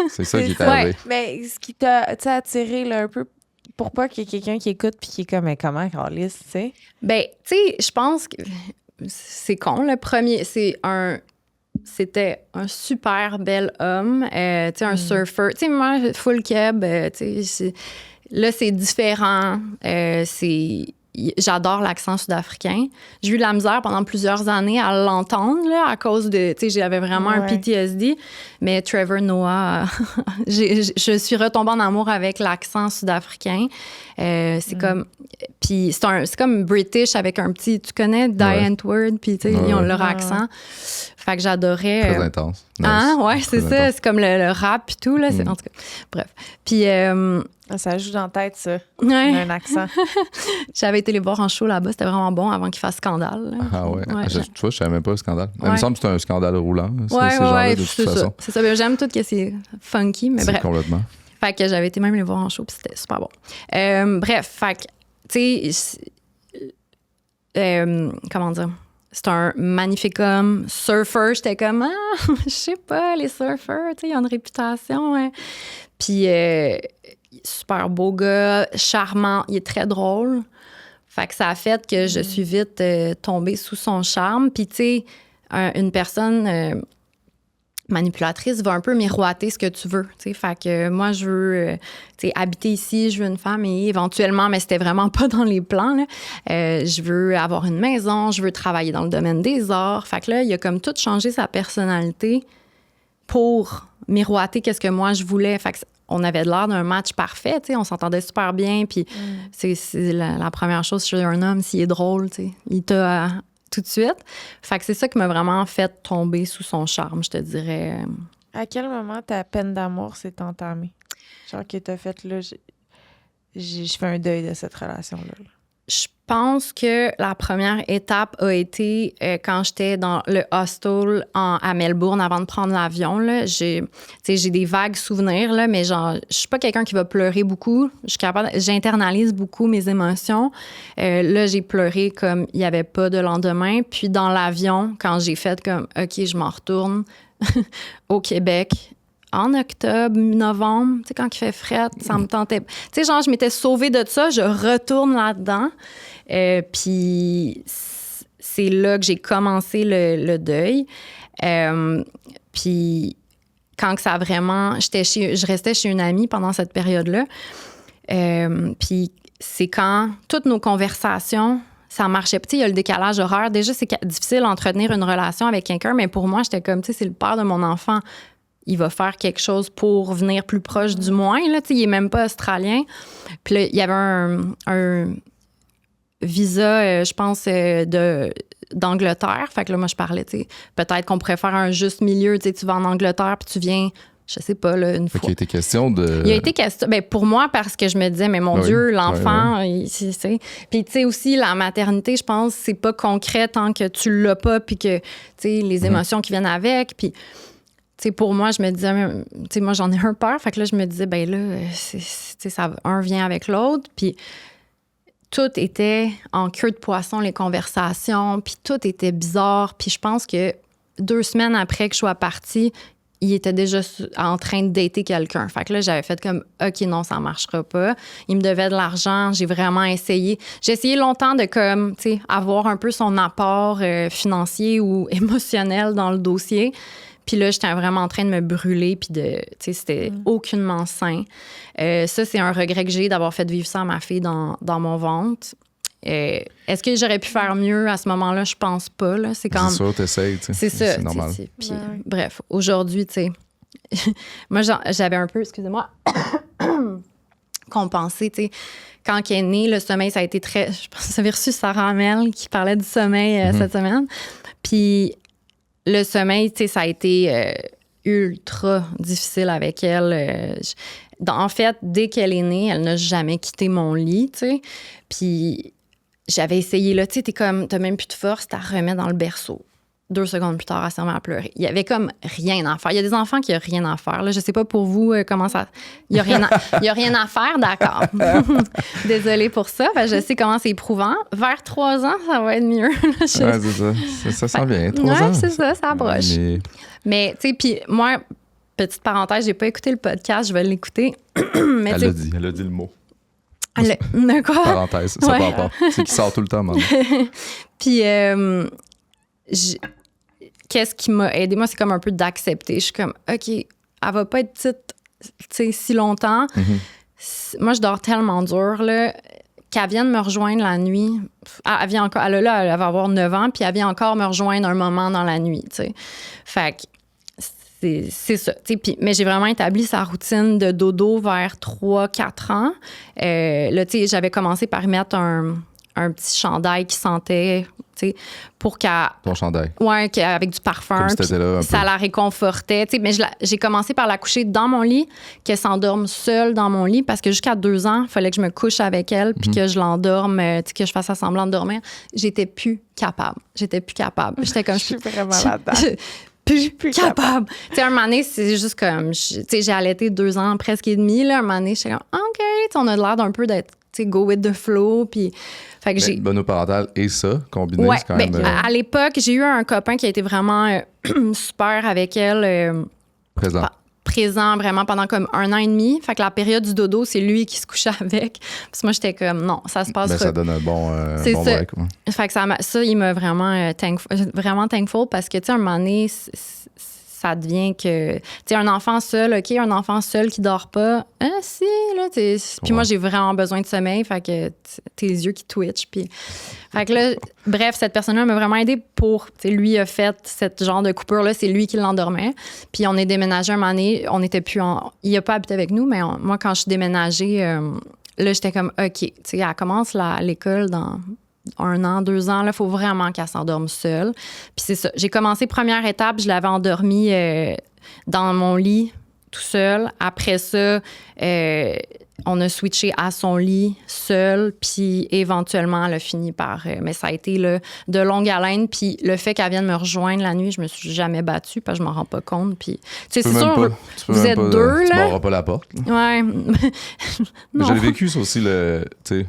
C'est ça qui est arrivé. Mais ce qui t'a attiré là, un peu... Pour pas qu'il y ait quelqu'un qui écoute puis qui est comme, mais comment, Carlis, tu sais? Ben, tu sais, je pense que... C'est con, le premier... C'était un super bel homme, tu sais, un surfer. Tu sais, moi, full keb, tu sais, là, c'est différent. J'adore l'accent sud-africain. J'ai eu de la misère pendant plusieurs années à l'entendre, là, à cause de... Tu sais, j'avais vraiment un PTSD. Mais Trevor Noah, je suis retombée en amour avec l'accent sud-africain. C'est comme... Puis c'est comme British avec un petit... Tu connais Diane Ward, puis tu sais, ils ont leur accent. Fait que j'adorais... Très intense. Nice. Ah, ouais, c'est ça. Intense. C'est comme le rap puis tout, là. En tout cas, bref. Puis... ça joue dans la tête, ça. Ouais. Un accent. J'avais été les voir en show là-bas. C'était vraiment bon avant qu'il fasse scandale. Là. Ah ouais? Tu vois, je savais même pas le scandale. Ouais. Il me semble que c'est un scandale roulant. Ouais, de toute façon. C'est ça. J'aime tout que c'est funky, mais bref. Complètement. Fait que j'avais été même les voir en show, puis c'était super bon. Bref, fait que, tu sais, comment dire? C'est un magnifique homme. Surfer, j'étais comme, je sais pas, les surfers, tu sais, ils ont une réputation. Hein. Puis, super beau gars, charmant, il est très drôle. Fait que ça a fait que je suis vite tombée sous son charme. Puis, tu sais, une personne manipulatrice va un peu miroiter ce que tu veux. T'sais. Fait que moi, je veux habiter ici, je veux une famille, éventuellement, mais c'était vraiment pas dans les plans. Là. Je veux avoir une maison, je veux travailler dans le domaine des arts. Fait que là, il a comme tout changé sa personnalité pour miroiter qu'est-ce que moi, je voulais. Fait que on avait l'air d'un match parfait, t'sais. On s'entendait super bien. Puis c'est la première chose chez un homme, s'il est drôle, t'sais. Il t'a... tout de suite. Fait que c'est ça qui m'a vraiment fait tomber sous son charme, je te dirais. À quel moment ta peine d'amour s'est entamée? Genre que t'as fait, là, je fais un deuil de cette relation-là. Je pense que la première étape a été quand j'étais dans le hostel à Melbourne avant de prendre l'avion. Là. J'ai des vagues souvenirs, là, mais genre, je suis pas quelqu'un qui va pleurer beaucoup. J'internalise beaucoup mes émotions. Là, j'ai pleuré comme il n'y avait pas de lendemain. Puis dans l'avion, quand j'ai fait comme, OK, je m'en retourne au Québec, en octobre, novembre, tu sais, quand il fait fret, ça me tentait. Tu sais, genre, je m'étais sauvée de ça, je retourne là-dedans. Puis c'est là que j'ai commencé le deuil. Puis quand que ça a vraiment... je restais chez une amie pendant cette période-là. Puis c'est quand toutes nos conversations, ça marchait. Puis il y a le décalage horaire. Déjà, c'est difficile d'entretenir une relation avec quelqu'un, mais pour moi, j'étais comme, tu sais, c'est le père de mon enfant. Il va faire quelque chose pour venir plus proche du moins. Là, il n'est même pas australien. Puis là, il y avait un visa, je pense, d'Angleterre. Fait que là, moi, je parlais, tu sais, peut-être qu'on pourrait faire un juste milieu. Tu sais, tu vas en Angleterre, puis tu viens, je sais pas, là, une fois. Il a été question de... Il a été question... Ben, pour moi, parce que je me disais, mais mon Dieu, l'enfant, c'est... Puis, tu sais, aussi, la maternité, je pense, c'est pas concret tant que tu l'as pas, puis que, tu sais, les émotions qui viennent avec, puis... Tu sais, pour moi, je me disais, tu sais, moi, j'en ai un peur. Fait que là, je me disais, ben là, ça, un vient avec l'autre. Puis tout était en queue de poisson, les conversations. Puis tout était bizarre. Puis je pense que 2 semaines après que je sois partie, il était déjà en train de dater quelqu'un. Fait que là, j'avais fait comme, OK, non, ça marchera pas. Il me devait de l'argent. J'ai vraiment essayé. J'ai essayé longtemps de, comme, tu sais, avoir un peu son apport financier ou émotionnel dans le dossier. Puis là, j'étais vraiment en train de me brûler, puis tu sais, c'était aucunement sain. Ça, c'est un regret que j'ai d'avoir fait vivre ça à ma fille dans mon ventre. Est-ce que j'aurais pu faire mieux à ce moment-là? Je pense pas. Là. C'est quand même... sûr, t'essayes. C'est ça. C'est normal. Puis, bref, aujourd'hui, tu sais, moi, j'avais un peu, excusez-moi, compensé, tu sais. Quand il est né, le sommeil, ça a été très... Je pense que vous avez reçu Sarah Hamel qui parlait du sommeil cette semaine. Puis... Le sommeil, tu sais, ça a été ultra difficile avec elle. En fait, dès qu'elle est née, elle n'a jamais quitté mon lit, tu sais. Puis j'avais essayé, là, tu sais, t'as même plus de force, t'as remis dans le berceau. 2 secondes plus tard, elle s'est remise à pleurer. Il y avait comme rien à faire. Il y a des enfants qui n'ont rien à faire. Là, je sais pas pour vous comment ça... Il y a rien à faire, d'accord. Désolée pour ça. Je sais comment c'est éprouvant. Vers 3 ans, ça va être mieux. Ouais, c'est ça. Ça s'en vient. 3 ans. Ouais, c'est ça, ça approche. Mais tu sais, puis moi, petite parenthèse, j'ai pas écouté le podcast, je vais l'écouter. Mais elle a dit le mot. De quoi? Parenthèse, ça part pas. C'est qui sort tout le temps, maintenant. Puis... qu'est-ce qui m'a aidé? Moi, c'est comme un peu d'accepter. Je suis comme, OK, elle va pas être petite, tu sais, si longtemps. Moi, je dors tellement dur, là, qu'elle vienne me rejoindre la nuit. Elle vient encore, elle va avoir 9 ans, puis elle vient encore me rejoindre un moment dans la nuit, tu sais. Fait que c'est ça. Mais j'ai vraiment établi sa routine de dodo vers 3-4 ans. Là, tu sais, j'avais commencé par mettre un petit chandail qui sentait, tu sais, pour qu'elle... Ton chandail. Ouais, avec du parfum. Comme si là, ça la réconfortait, tu sais. Mais j'ai commencé par la coucher dans mon lit, qu'elle s'endorme seule dans mon lit, parce que jusqu'à 2 ans, il fallait que je me couche avec elle, puis que je l'endorme, tu sais, que je fasse semblant de dormir. J'étais plus capable. J'étais comme... Je suis vraiment là-dedans. Plus capable. Tu sais, un moment donné, c'est juste comme... Tu sais, j'ai allaité 2 ans, presque et demi, là. Un moment donné, j'étais comme, OK, on a l'air d'un peu d'être, tu sais, go with the flow, puis... Fait que j'ai... Monoparental et ça, combiné, ouais, c'est quand même... À l'époque, j'ai eu un copain qui a été vraiment super avec elle. Présent vraiment pendant comme 1 an et demi. Fait que la période du dodo, c'est lui qui se couchait avec. Parce que moi, j'étais comme, non, ça se passe... ça donne un bon break. Ouais. Fait que ça, il m'a vraiment thankful parce que, tu sais, à un moment donné... ça devient que... Tu sais, un enfant seul, OK, un enfant seul qui dort pas, si, là, puis moi, j'ai vraiment besoin de sommeil, fait que tes yeux qui twitchent, puis... Fait que là, bref, cette personne-là m'a vraiment aidée pour... Tu sais, lui a fait ce genre de coupure-là, c'est lui qui l'endormait. Puis on est déménagé un moment donné, on n'était plus en... Il a pas habité avec nous, mais moi, quand je suis déménagée, là, j'étais comme, OK, tu sais, elle commence l'école dans... 1 an, 2 ans, il faut vraiment qu'elle s'endorme seule. Puis c'est ça. J'ai commencé première étape, je l'avais endormie dans mon lit tout seul. Après ça, on a switché à son lit seul, puis éventuellement, elle a fini par... mais ça a été là, de longue haleine, puis le fait qu'elle vienne me rejoindre la nuit, je me suis jamais battue, parce que je m'en rends pas compte. Puis, tu sais, c'est sûr, vous êtes 2, là. Tu m'auras pas la porte. Ouais. Mais je l'ai vécu, ça aussi, tu sais...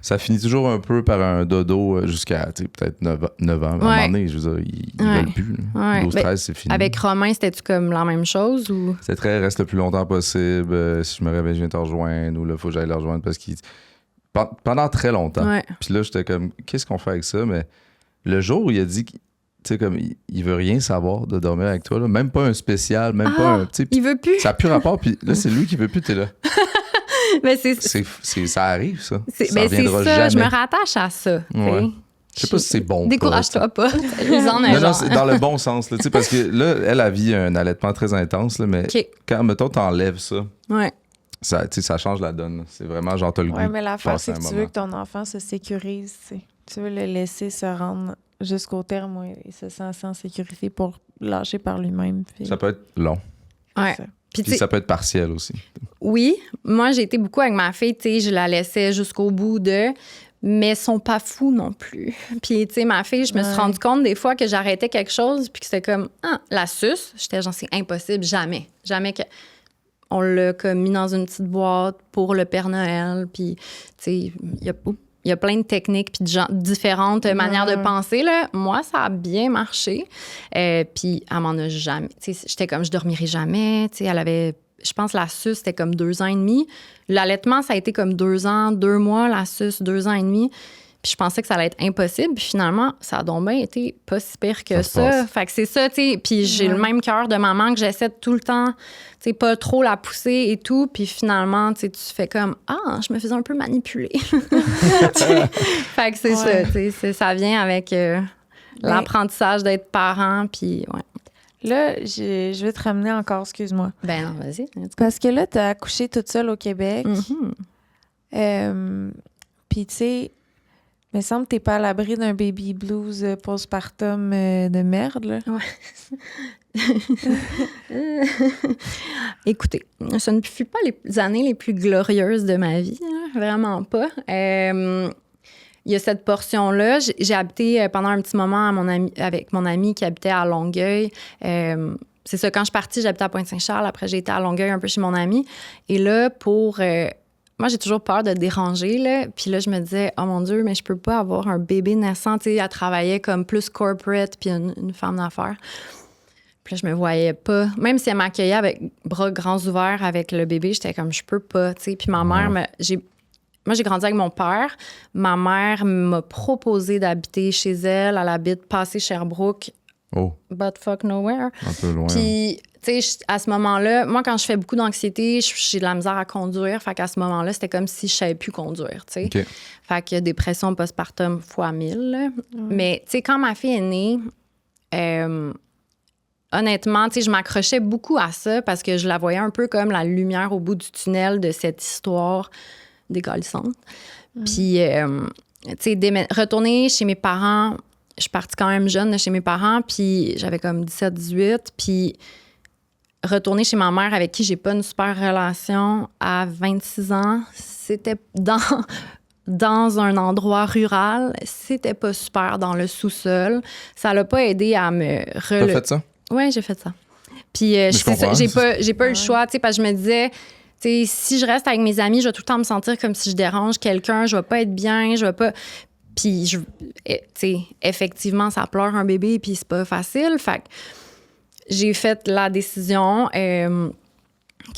Ça finit toujours un peu par un dodo jusqu'à peut-être 9 ans. À un moment donné, je veux dire, ils veulent plus. 12-13, c'est fini. Avec Romain, c'était-tu comme la même chose? Ou... C'est très reste le plus longtemps possible. Si je me réveille, je viens te rejoindre ou là, il faut que j'aille le rejoindre parce qu'il... Pendant très longtemps. Puis là, j'étais comme, qu'est-ce qu'on fait avec ça? Mais le jour où il a dit comme il veut rien savoir de dormir avec toi, là, même pas un spécial, même pas un... Il veut plus? Ça n'a plus rapport, puis là, c'est lui qui veut plus, t'es là. Mais ça arrive, ça. C'est ça, jamais. Je me rattache à ça. Ouais. Je sais pas si c'est bon. Décourage-toi pas. Non, c'est dans le bon sens, là, parce que là, elle vit un allaitement très intense, là, mais quand, mettons, t'enlèves ça, ça change la donne. Là. C'est vraiment genre, t'as le goût. Ouais, mais l'affaire, c'est que tu veux moment. que ton enfant se sécurise, tu veux le laisser se rendre jusqu'au terme et se sentir en sécurité pour lâcher par lui-même. Puis... Ça peut être long. Ouais. Puis ça peut être partiel aussi. Oui, moi, j'ai été beaucoup avec ma fille, je la laissais jusqu'au bout mais ils sont pas fous non plus. Puis, ma fille, je me suis rendu compte des fois que j'arrêtais quelque chose puis que c'était comme, la suce. J'étais genre, c'est impossible, jamais. Jamais que... On l'a comme mis dans une petite boîte pour le Père Noël. Puis, il y a plein de techniques puis différentes manières de penser. Là. Moi, ça a bien marché. Puis, elle m'en a jamais... J'étais comme, je dormirai jamais. Elle avait... Je pense que la suce, c'était comme 2 ans et demi. L'allaitement, ça a été comme 2 ans, 2 mois. La suce, 2 ans et demi. Puis je pensais que ça allait être impossible. Puis finalement, ça a donc bien été pas si pire que ça. Fait que c'est ça, tu sais. Puis j'ai le même cœur de maman que j'essaie de tout le temps, tu sais, pas trop la pousser et tout. Puis finalement, tu sais, tu fais comme, je me faisais un peu manipuler. Fait que c'est ça, tu sais. Ça vient avec l'apprentissage d'être parent. Puis, Là, je vais te ramener encore, excuse-moi. Ben non, vas-y. Parce que là, t'as accouché toute seule au Québec. Puis, tu sais, il me semble que t'es pas à l'abri d'un baby blues postpartum de merde, là. Ouais. Écoutez, ce ne fut pas les années les plus glorieuses de ma vie, hein, vraiment pas. Il y a cette portion-là. J'ai habité pendant un petit moment avec mon ami qui habitait à Longueuil. C'est ça, quand je suis partie, j'habitais à Pointe-Saint-Charles. Après, j'ai été à Longueuil un peu chez mon ami. Et là, moi, j'ai toujours peur de déranger, là. Puis là, je me disais, oh mon Dieu, mais je peux pas avoir un bébé naissant. Tu sais, elle travaillait comme plus corporate puis une femme d'affaires. Puis là, je me voyais pas. Même si elle m'accueillait avec bras grands ouverts avec le bébé, j'étais comme, je peux pas, tu sais. Puis ma mère, moi, j'ai grandi avec mon père. Ma mère m'a proposé d'habiter chez elle. Elle habite passé Sherbrooke. Oh. But fuck nowhere. Un peu loin. Puis, tu sais, à ce moment-là, moi, quand je fais beaucoup d'anxiété, j'ai de la misère à conduire. Fait qu'à ce moment-là, c'était comme si je savais plus conduire, tu sais. Okay. Fait que dépression postpartum fois 1000. Mais, tu sais, quand ma fille est née, honnêtement, tu sais, je m'accrochais beaucoup à ça parce que je la voyais un peu comme la lumière au bout du tunnel de cette histoire décalissante. Puis, tu sais, retourner chez mes parents, je suis partie quand même jeune de chez mes parents, puis j'avais comme 17-18, puis retourner chez ma mère avec qui j'ai pas une super relation à 26 ans, c'était dans un endroit rural, c'était pas super dans le sous-sol. Ça l'a pas aidé à me T'as fait ça? Oui, j'ai fait ça. Puis, j'ai pas eu le choix, tu sais, parce que je me disais... T'sais, si je reste avec mes amis, je vais tout le temps me sentir comme si je dérange quelqu'un, je vais pas être bien, je vais pas... Puis, effectivement, ça pleure un bébé, puis c'est pas facile. Fait que j'ai fait la décision que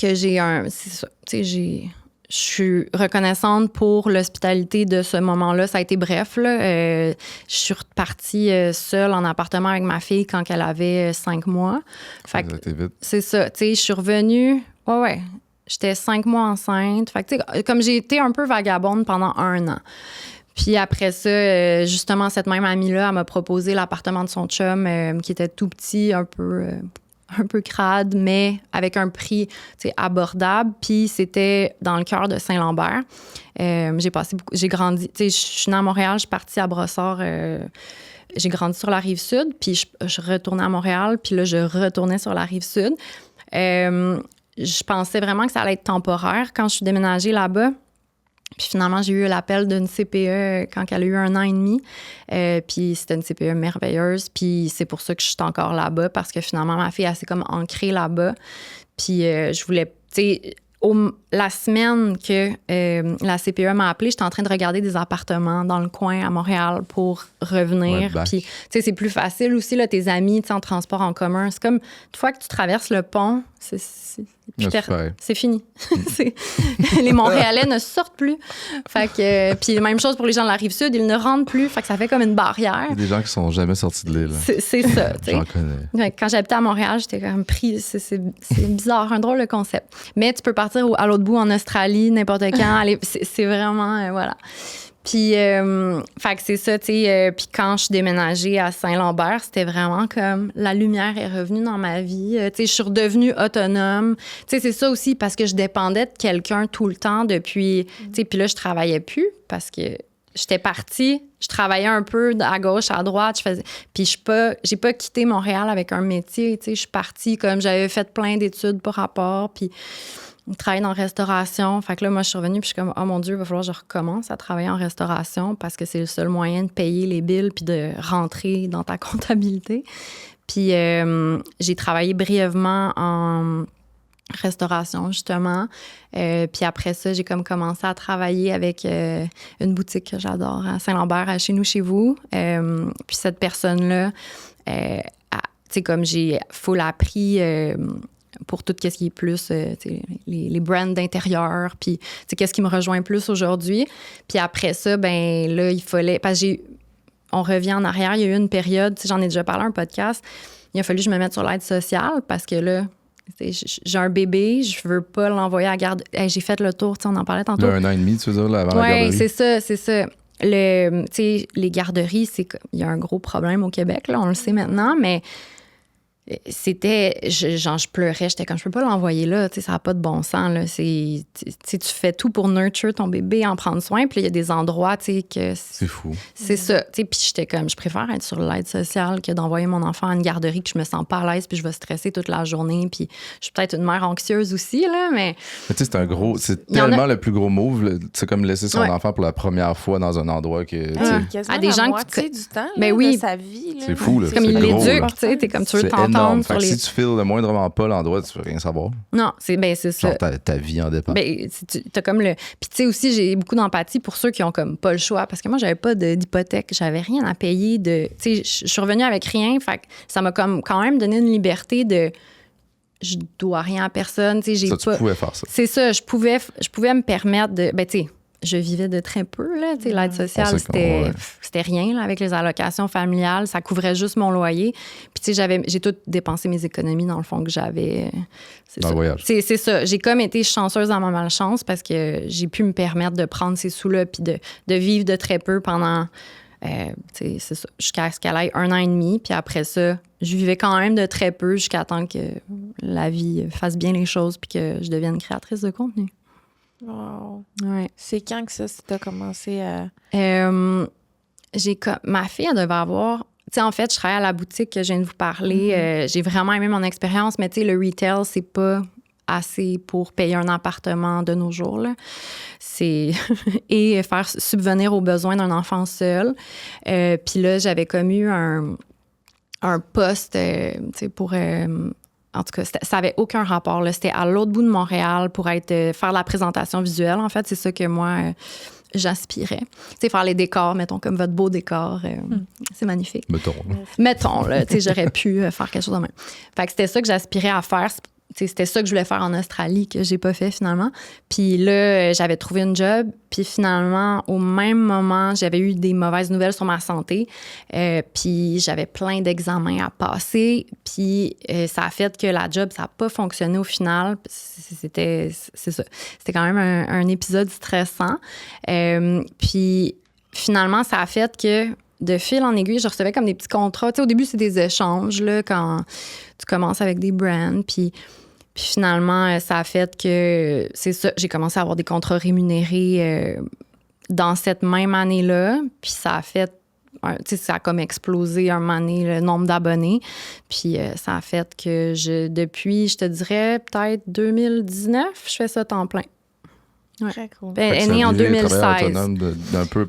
j'ai un... C'est ça, je suis reconnaissante pour l'hospitalité de ce moment-là. Ça a été bref, là. Je suis repartie seule en appartement avec ma fille quand elle avait 5 mois. Fait que, c'est ça, tu sais, je suis revenue... Ouais. J'étais 5 mois enceinte. Fait que, tu sais, comme j'ai été un peu vagabonde pendant 1 an. Puis après ça, justement, cette même amie-là, elle m'a proposé l'appartement de son chum qui était tout petit, un peu crade, mais avec un prix, tu sais, abordable. Puis c'était dans le cœur de Saint-Lambert. J'ai grandi, tu sais, je suis née à Montréal, je suis partie à Brossard. J'ai grandi sur la Rive-Sud, puis je retournais à Montréal, puis là, je retournais sur la Rive-Sud. Je pensais vraiment que ça allait être temporaire quand je suis déménagée là-bas. Puis finalement, j'ai eu l'appel d'une CPE quand elle a eu 1 an et demi. Puis c'était une CPE merveilleuse. Puis c'est pour ça que je suis encore là-bas, parce que finalement, ma fille, elle s'est comme ancrée là-bas. Puis je voulais... Tu sais, la semaine que la CPE m'a appelée, j'étais en train de regarder des appartements dans le coin à Montréal pour revenir. Puis, tu sais, c'est plus facile aussi, là, tes amis, tu sais, en transport en commun. C'est comme, une fois que tu traverses le pont, c'est fini. Les Montréalais ne sortent plus. Fait que, puis même chose pour les gens de la Rive-Sud, ils ne rentrent plus. Fait que ça fait comme une barrière. Il y a des gens qui sont jamais sortis de l'île. C'est ça. J'en connais. Quand j'habitais à Montréal, j'étais comme pris. C'est bizarre, un drôle de concept. Mais tu peux partir à l'autre bout, en Australie, n'importe quand. Aller, c'est vraiment, voilà. Puis, fait que c'est ça, tu sais. Puis quand je suis déménagée à Saint-Lambert, c'était vraiment comme la lumière est revenue dans ma vie. Tu sais, je suis redevenue autonome. Tu sais, c'est ça aussi parce que je dépendais de quelqu'un tout le temps depuis. Tu sais, puis là, je travaillais plus parce que j'étais partie. Je travaillais un peu à gauche, à droite. Puis j'ai pas quitté Montréal avec un métier. Tu sais, je suis partie comme j'avais fait plein d'études par rapport. Puis je travaille en restauration. Fait que là, moi, je suis revenue puis je suis comme, oh mon Dieu, il va falloir que je recommence à travailler en restauration parce que c'est le seul moyen de payer les billes puis de rentrer dans ta comptabilité. Puis j'ai travaillé brièvement en restauration, justement. Puis après ça, j'ai comme commencé à travailler avec une boutique que j'adore à Saint-Lambert, à Chez nous, chez vous. Puis cette personne-là, tu sais, comme j'ai full appris pour tout ce qui est plus, les brands d'intérieur, puis qu'est-ce qui me rejoint plus aujourd'hui. Puis après ça, ben là, il fallait... Parce que on revient en arrière, il y a eu une période, j'en ai déjà parlé à un podcast, il a fallu que je me mette sur l'aide sociale parce que là, j'ai un bébé, je veux pas l'envoyer à la garde. Hey, j'ai fait le tour, on en parlait tantôt. Là, 1 an et demi, tu veux dire, là, avant la garderie? Oui, c'est ça. Les garderies, il y a un gros problème au Québec, là, on le sait maintenant, mais c'était... je pleurais, j'étais comme, je peux pas l'envoyer là, ça n'a pas de bon sens, là. Tu fais tout pour nurture ton bébé, en prendre soin, puis il y a des endroits, que... C'est fou. C'est ça, puis j'étais comme, je préfère être sur l'aide sociale que d'envoyer mon enfant à une garderie que je me sens pas à l'aise, puis je vais stresser toute la journée, puis je suis peut-être une mère anxieuse aussi, là, mais... Tu sais, c'est tellement le plus gros move, c'est comme laisser son enfant pour la première fois dans un endroit que... à des gens qui du temps, ben oui, de sa vie. Là. C'est fou, là. C'est comme il l'éduque, tu sais, t'es comme, tu veux t'entendre sur les... Si tu files le moindrement pas l'endroit, tu veux rien savoir. Non, c'est ça. Genre ta vie en dépend. Ben, t'as comme le... Puis tu sais aussi, j'ai beaucoup d'empathie pour ceux qui ont comme pas le choix, parce que moi, j'avais pas d'hypothèque, j'avais rien à payer de... Tu sais, je suis revenue avec rien, fait que ça m'a comme quand même donné une liberté de... Je dois rien à personne, tu sais, tu pouvais faire ça. C'est ça, je pouvais me permettre de... Ben, tu sais, je vivais de très peu, là. Tu sais, l'aide sociale, c'était rien, là, avec les allocations familiales. Ça couvrait juste mon loyer. Puis, tu sais, j'ai tout dépensé mes économies, dans le fond, que j'avais. Dans le voyage. C'est ça. J'ai comme été chanceuse dans ma malchance parce que j'ai pu me permettre de prendre ces sous-là puis de vivre de très peu pendant, c'est ça, jusqu'à ce qu'elle aille 1 an et demi. Puis après ça, je vivais quand même de très peu jusqu'à temps que la vie fasse bien les choses puis que je devienne créatrice de contenu. Wow. Ouais. C'est quand que ça t'as commencé à... Ma fille, elle devait avoir... Tu sais, en fait, je travaille à la boutique que je viens de vous parler. J'ai vraiment aimé mon expérience, mais tu sais, le retail, c'est pas assez pour payer un appartement de nos jours, là. C'est... et faire subvenir aux besoins d'un enfant seul. Puis là, j'avais comme eu un poste, tu sais, pour... En tout cas, ça n'avait aucun rapport, là. C'était à l'autre bout de Montréal pour faire la présentation visuelle. En fait, c'est ça que moi, j'aspirais. Tu sais, faire les décors, mettons, comme votre beau décor. C'est magnifique. Mettons, là. Tu sais, j'aurais pu faire quelque chose de même. Fait que c'était ça que j'aspirais à faire. C'était ça que je voulais faire en Australie, que j'ai pas fait finalement. Puis là, j'avais trouvé une job. Puis finalement, au même moment, j'avais eu des mauvaises nouvelles sur ma santé. Puis j'avais plein d'examens à passer. Puis ça a fait que la job, ça n'a pas fonctionné au final. C'est ça. C'était quand même un épisode stressant. Puis finalement, ça a fait que de fil en aiguille, je recevais comme des petits contrats. Tu sais, au début, c'est des échanges, là, quand tu commences avec des brands. Puis finalement, ça a fait que, c'est ça, j'ai commencé à avoir des contrats rémunérés dans cette même année-là. Puis ça a fait, tu sais, ça a comme explosé un moment donné, le nombre d'abonnés. Puis ça a fait que depuis, je te dirais, peut-être 2019, je fais ça temps plein. Ouais. Très cool. Elle est née en 2016. Autonome d'un peu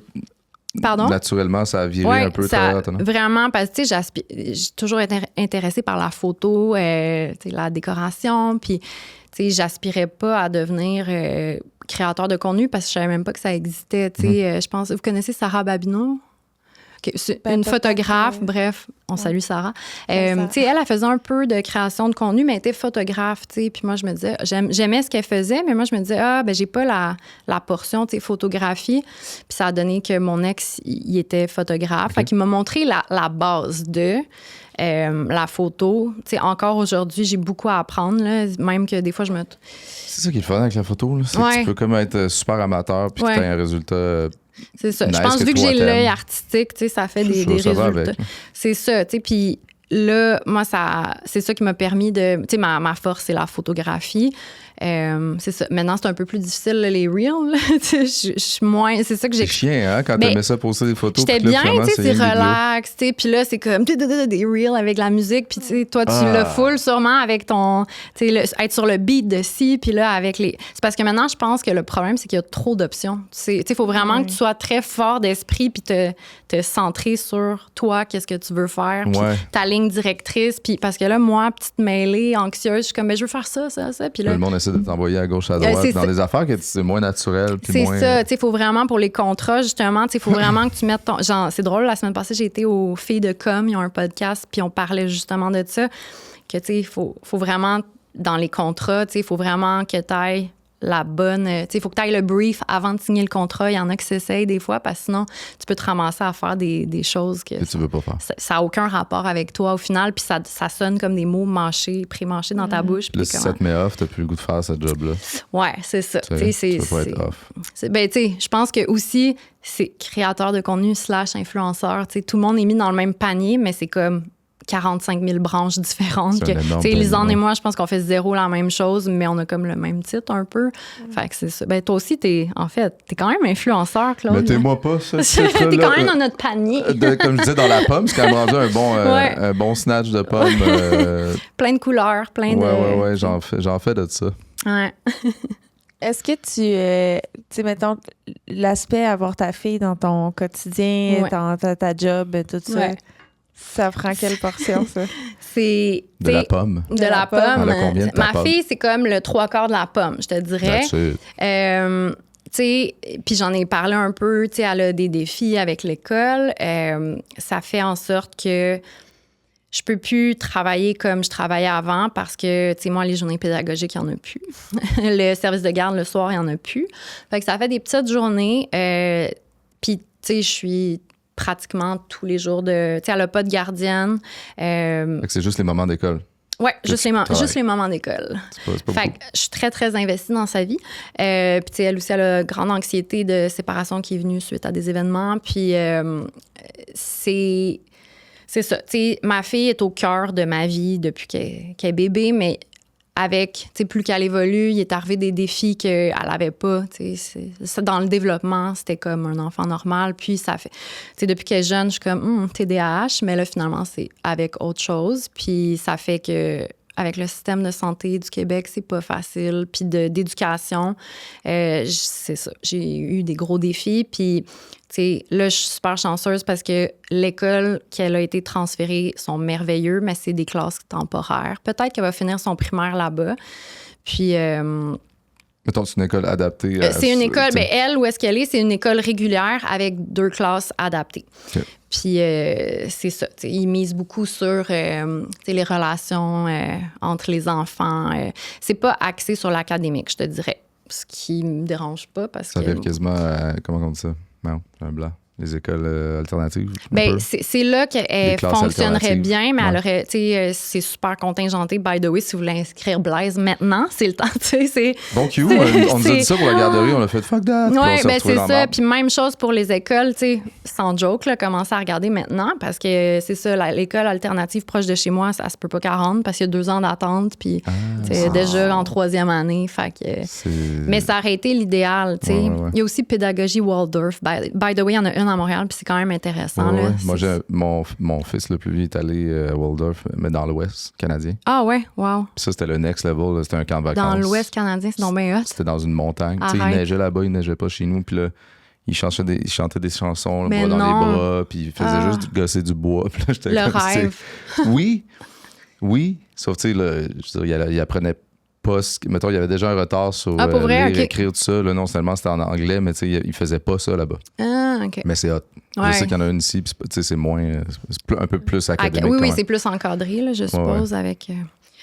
Pardon? Naturellement, ça a viré un peu ça, autonome. Vraiment, parce que j'ai toujours été intéressée par la photo, la décoration, puis j'aspirais pas à devenir créateur de contenu parce que je savais même pas que ça existait. Je pense, vous connaissez Sarah Babineau? C'est une photographe, bref, on salue Sarah. Elle faisait un peu de création de contenu, mais elle était photographe, puis moi, je me disais, j'aimais ce qu'elle faisait, mais moi, je me disais, j'ai pas la portion, photographie. Puis ça a donné que mon ex, il était photographe. Okay. Fait qu'il m'a montré la base de la photo. Encore aujourd'hui, j'ai beaucoup à apprendre, là, même que des fois, je me... C'est ça qui est le fun avec la photo, là. C'est que tu peux comme être super amateur, puis que tu as un résultat... C'est ça. Nice, je pense que vu que j'ai l'œil artistique, ça fait des résultats. C'est ça, puis là, moi, c'est ça qui m'a permis de... Tu sais, ma force, c'est la photographie. C'est ça. Maintenant, c'est un peu plus difficile, là, les reels. Je suis moins... C'est ça que j'ai... C'est chiant, hein, quand t'aimais ça poster des photos. J'étais bien, tu sais, c'est relax, tu sais. Puis là, c'est comme des reels avec la musique. Puis, tu sais, toi, tu le foules sûrement avec ton... Tu sais, être sur le beat de ci, puis là, avec les... C'est parce que maintenant, je pense que le problème, c'est qu'il y a trop d'options. Tu sais, il faut vraiment que tu sois très fort d'esprit, puis te centrer sur toi, qu'est-ce que tu veux faire, puis ta ligne directrice. Puis parce que là, moi, petite mêlée, anxieuse, je suis comme, je veux faire ça. Puis là... Le monde essaie de t'envoyer à gauche, à droite, dans des affaires que c'est moins naturel. C'est ça, tu sais, il faut vraiment, pour les contrats, justement, il faut vraiment que tu mettes ton... Genre, c'est drôle, la semaine passée, j'ai été aux Filles de Com, ils ont un podcast, puis on parlait justement de ça, que, tu sais, il faut vraiment, dans les contrats, tu sais, il faut vraiment que tu ailles la bonne... Tu sais, il faut que tu ailles le brief avant de signer le contrat. Il y en a qui s'essayent des fois, parce que sinon, tu peux te ramasser à faire des choses que tu veux pas faire. Ça n'a aucun rapport avec toi au final, puis ça sonne comme des mots pré-mâchés dans ta bouche. Là, si ça te met off, t'as plus le goût de faire ce job-là. Ouais, c'est ça. Tu peux pas être off. Ben, tu sais, je pense que aussi, c'est créateur de contenu / influenceur. Tu sais, tout le monde est mis dans le même panier, mais c'est comme 45 000 branches différentes. Tu sais, Lisanne et moi, je pense qu'on fait zéro la même chose, mais on a comme le même titre un peu. Fait que c'est ça. Ben, toi aussi, t'es quand même influenceur, Claude. Mettez-moi pas ça. T'es quand même dans notre panier. Comme je disais, dans la pomme, c'est quand même rendu un bon snatch de pomme. Plein de couleurs, plein de... Ouais, j'en fais de ça. Ouais. Est-ce que tu sais, mettons, l'aspect avoir ta fille dans ton quotidien, ta job, tout ça, ça prend quelle portion, ça? C'est... De la pomme. De la pomme. Elle a combien de ta pomme? Ma fille, c'est comme le 3/4 de la pomme, je te dirais. Tu sais, puis j'en ai parlé un peu, tu sais, elle a des défis avec l'école. Ça fait en sorte que je peux plus travailler comme je travaillais avant parce que, tu sais, moi, les journées pédagogiques, il n'y en a plus. Le service de garde, le soir, il n'y en a plus. Fait que ça fait des petites journées. Puis, tu sais, je suis pratiquement tous les jours de... Tu sais, elle n'a pas de gardienne. Fait que c'est juste les moments d'école. Oui, juste les moments d'école. C'est pas fait que je suis très, très investie dans sa vie. Puis, tu sais, elle aussi, elle a une grande anxiété de séparation qui est venue suite à des événements. Puis, c'est ça. Tu sais, ma fille est au cœur de ma vie depuis qu'elle est bébé, mais avec, tu sais, plus qu'elle évolue, il est arrivé des défis qu'elle n'avait pas. Tu sais, dans le développement, c'était comme un enfant normal. Puis ça fait, tu sais, depuis qu'elle est jeune, je suis comme TDAH, mais là, finalement, c'est avec autre chose. Puis ça fait que avec le système de santé du Québec, c'est pas facile. Puis d'éducation, c'est ça. J'ai eu des gros défis. Puis, tu sais, là, je suis super chanceuse parce que l'école qu'elle a été transférée sont merveilleux, mais c'est des classes temporaires. Peut-être qu'elle va finir son primaire là-bas. Puis... mettons, c'est une école adaptée. C'est une école, bien, elle, où est-ce qu'elle est? C'est une école régulière avec 2 classes adaptées. Okay. Puis c'est ça. Ils misent beaucoup sur les relations entre les enfants. C'est pas axé sur l'académique, je te dirais. Ce qui me dérange pas parce que... Ça fait quasiment... comment on dit ça? Non, j'ai un blanc. Les écoles alternatives? Bien, c'est là qu'elle fonctionnerait bien, mais elle aurait, tu sais, c'est super contingenté. By the way, si vous voulez inscrire Blaise maintenant, c'est le temps, tu sais, c'est... Bon Q, on nous a dit ça pour la garderie, on a fait « fuck that ». Oui, bien, c'est ça. Puis même chose pour les écoles, tu sais, sans joke, là, commencer à regarder maintenant, parce que c'est ça, l'école alternative proche de chez moi, ça se peut pas 40, parce qu'il y a 2 ans d'attente, puis c'est déjà en 3e année, fait que... Mais ça aurait été l'idéal, tu sais. Ouais. Il y a aussi pédagogie Waldorf. By the way, il y en a une à Montréal, puis c'est quand même intéressant. Là. Moi, mon fils le plus vieux est allé à Waldorf, mais dans l'Ouest canadien. Ah ouais, wow. Puis ça, c'était le next level, là, c'était un camp de vacances. Dans l'Ouest canadien, c'est donc bien hot. C'était dans une montagne. Tu sais, il neigeait là-bas, il neigeait pas chez nous. Puis là, il chantait des chansons, le Mais bras dans non. les bras, puis il faisait juste gosser du bois. Puis là, j'étais Le comme, rêve. Oui. Sauf, tu sais, je veux dire, il apprenait pas... Mettons, il y avait déjà un retard sur Ah, pour vrai? lire, Ok. écrire, tout ça. Là, non seulement c'était en anglais, mais tu sais, il faisait pas ça là-bas. Ah, OK. Mais c'est hot. Ouais. Je sais qu'il y en a une ici, puis tu sais, c'est moins... C'est un peu plus académique. Oui, quand même. c'est plus encadré, là, je suppose, avec...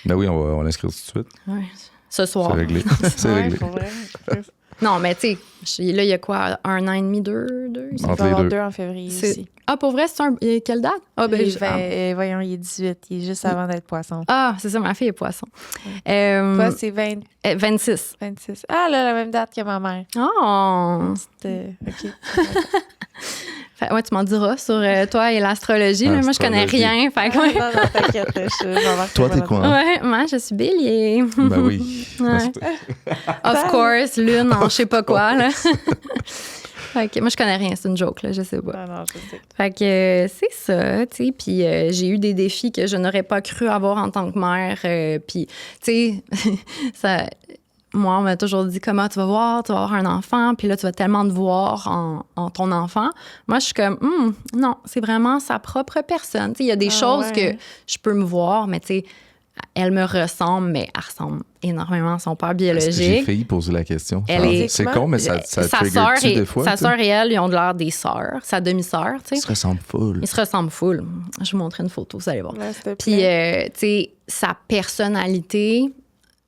Ben oui, on va l'inscrire tout de suite. Ouais. Ce soir. C'est réglé. C'est Ouais, réglé. pour vrai. Non, mais tu sais, là, il y a quoi, 1 an et demi, 2? Il Entre va y les avoir deux. 2 en février C'est- aussi. Ah, pour vrai, c'est un... Quelle date? Ah, ben, Voyons, il est 18. Il est juste avant d'être poisson. Ah, c'est ça, ma fille est poisson. Toi, c'est 20, 26. 26. Ah, là, la même date que ma mère. Oh! C'était... OK. Ouais, tu m'en diras sur toi et l'astrologie. là. Moi, je connais Astrologie. rien. Fait que, ouais. Non, t'inquiète. Toi, t'es quoi? Hein? Ouais, moi, je suis bélier. Ben oui. Ouais. Of course, lune en je sais pas quoi, là. Fait que, moi, je connais rien, c'est une joke, là, je sais pas. Non, je sais. Fait que c'est ça, tu sais. Puis j'ai eu des défis que je n'aurais pas cru avoir en tant que mère. Puis, tu sais, ça... Moi, on m'a toujours dit comment tu vas avoir un enfant, puis là, tu vas tellement te voir en ton enfant. Moi, je suis comme, non, c'est vraiment sa propre personne. Tu sais, il y a des choses que je peux me voir, mais tu sais, elle me ressemble, mais elle ressemble énormément à son père Est-ce que j'ai biologique. failli poser la question? Elle est- C'est con, mais ça Sa trigger-tu sœur des fois? sa tu sais? sœur et elle, ils ont de l'air des sœurs, sa demi-sœur, tu Ils sais. se ressemblent full. Ils se ressemblent full. Je vais vous montrer une photo, vous allez voir. Ouais, s'il te Puis, plaît. tu sais, sa personnalité,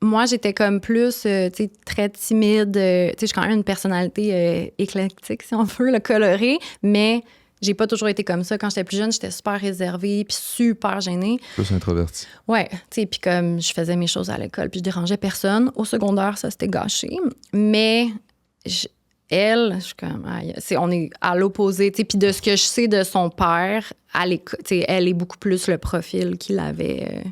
moi, j'étais comme plus, tu sais, très timide. Tu sais, j'ai quand même une personnalité éclectique, si on veut, le colorée, mais j'ai pas toujours été comme ça. Quand j'étais plus jeune, j'étais super réservée puis super gênée. Plus introverti. Ouais, tu sais, puis comme je faisais mes choses à l'école puis je dérangeais personne. Au secondaire, ça s'était gâché. Mais elle, je suis comme, on est à l'opposé, tu sais. Puis de ce que je sais de son père, tu sais, elle est beaucoup plus le profil qu'il avait.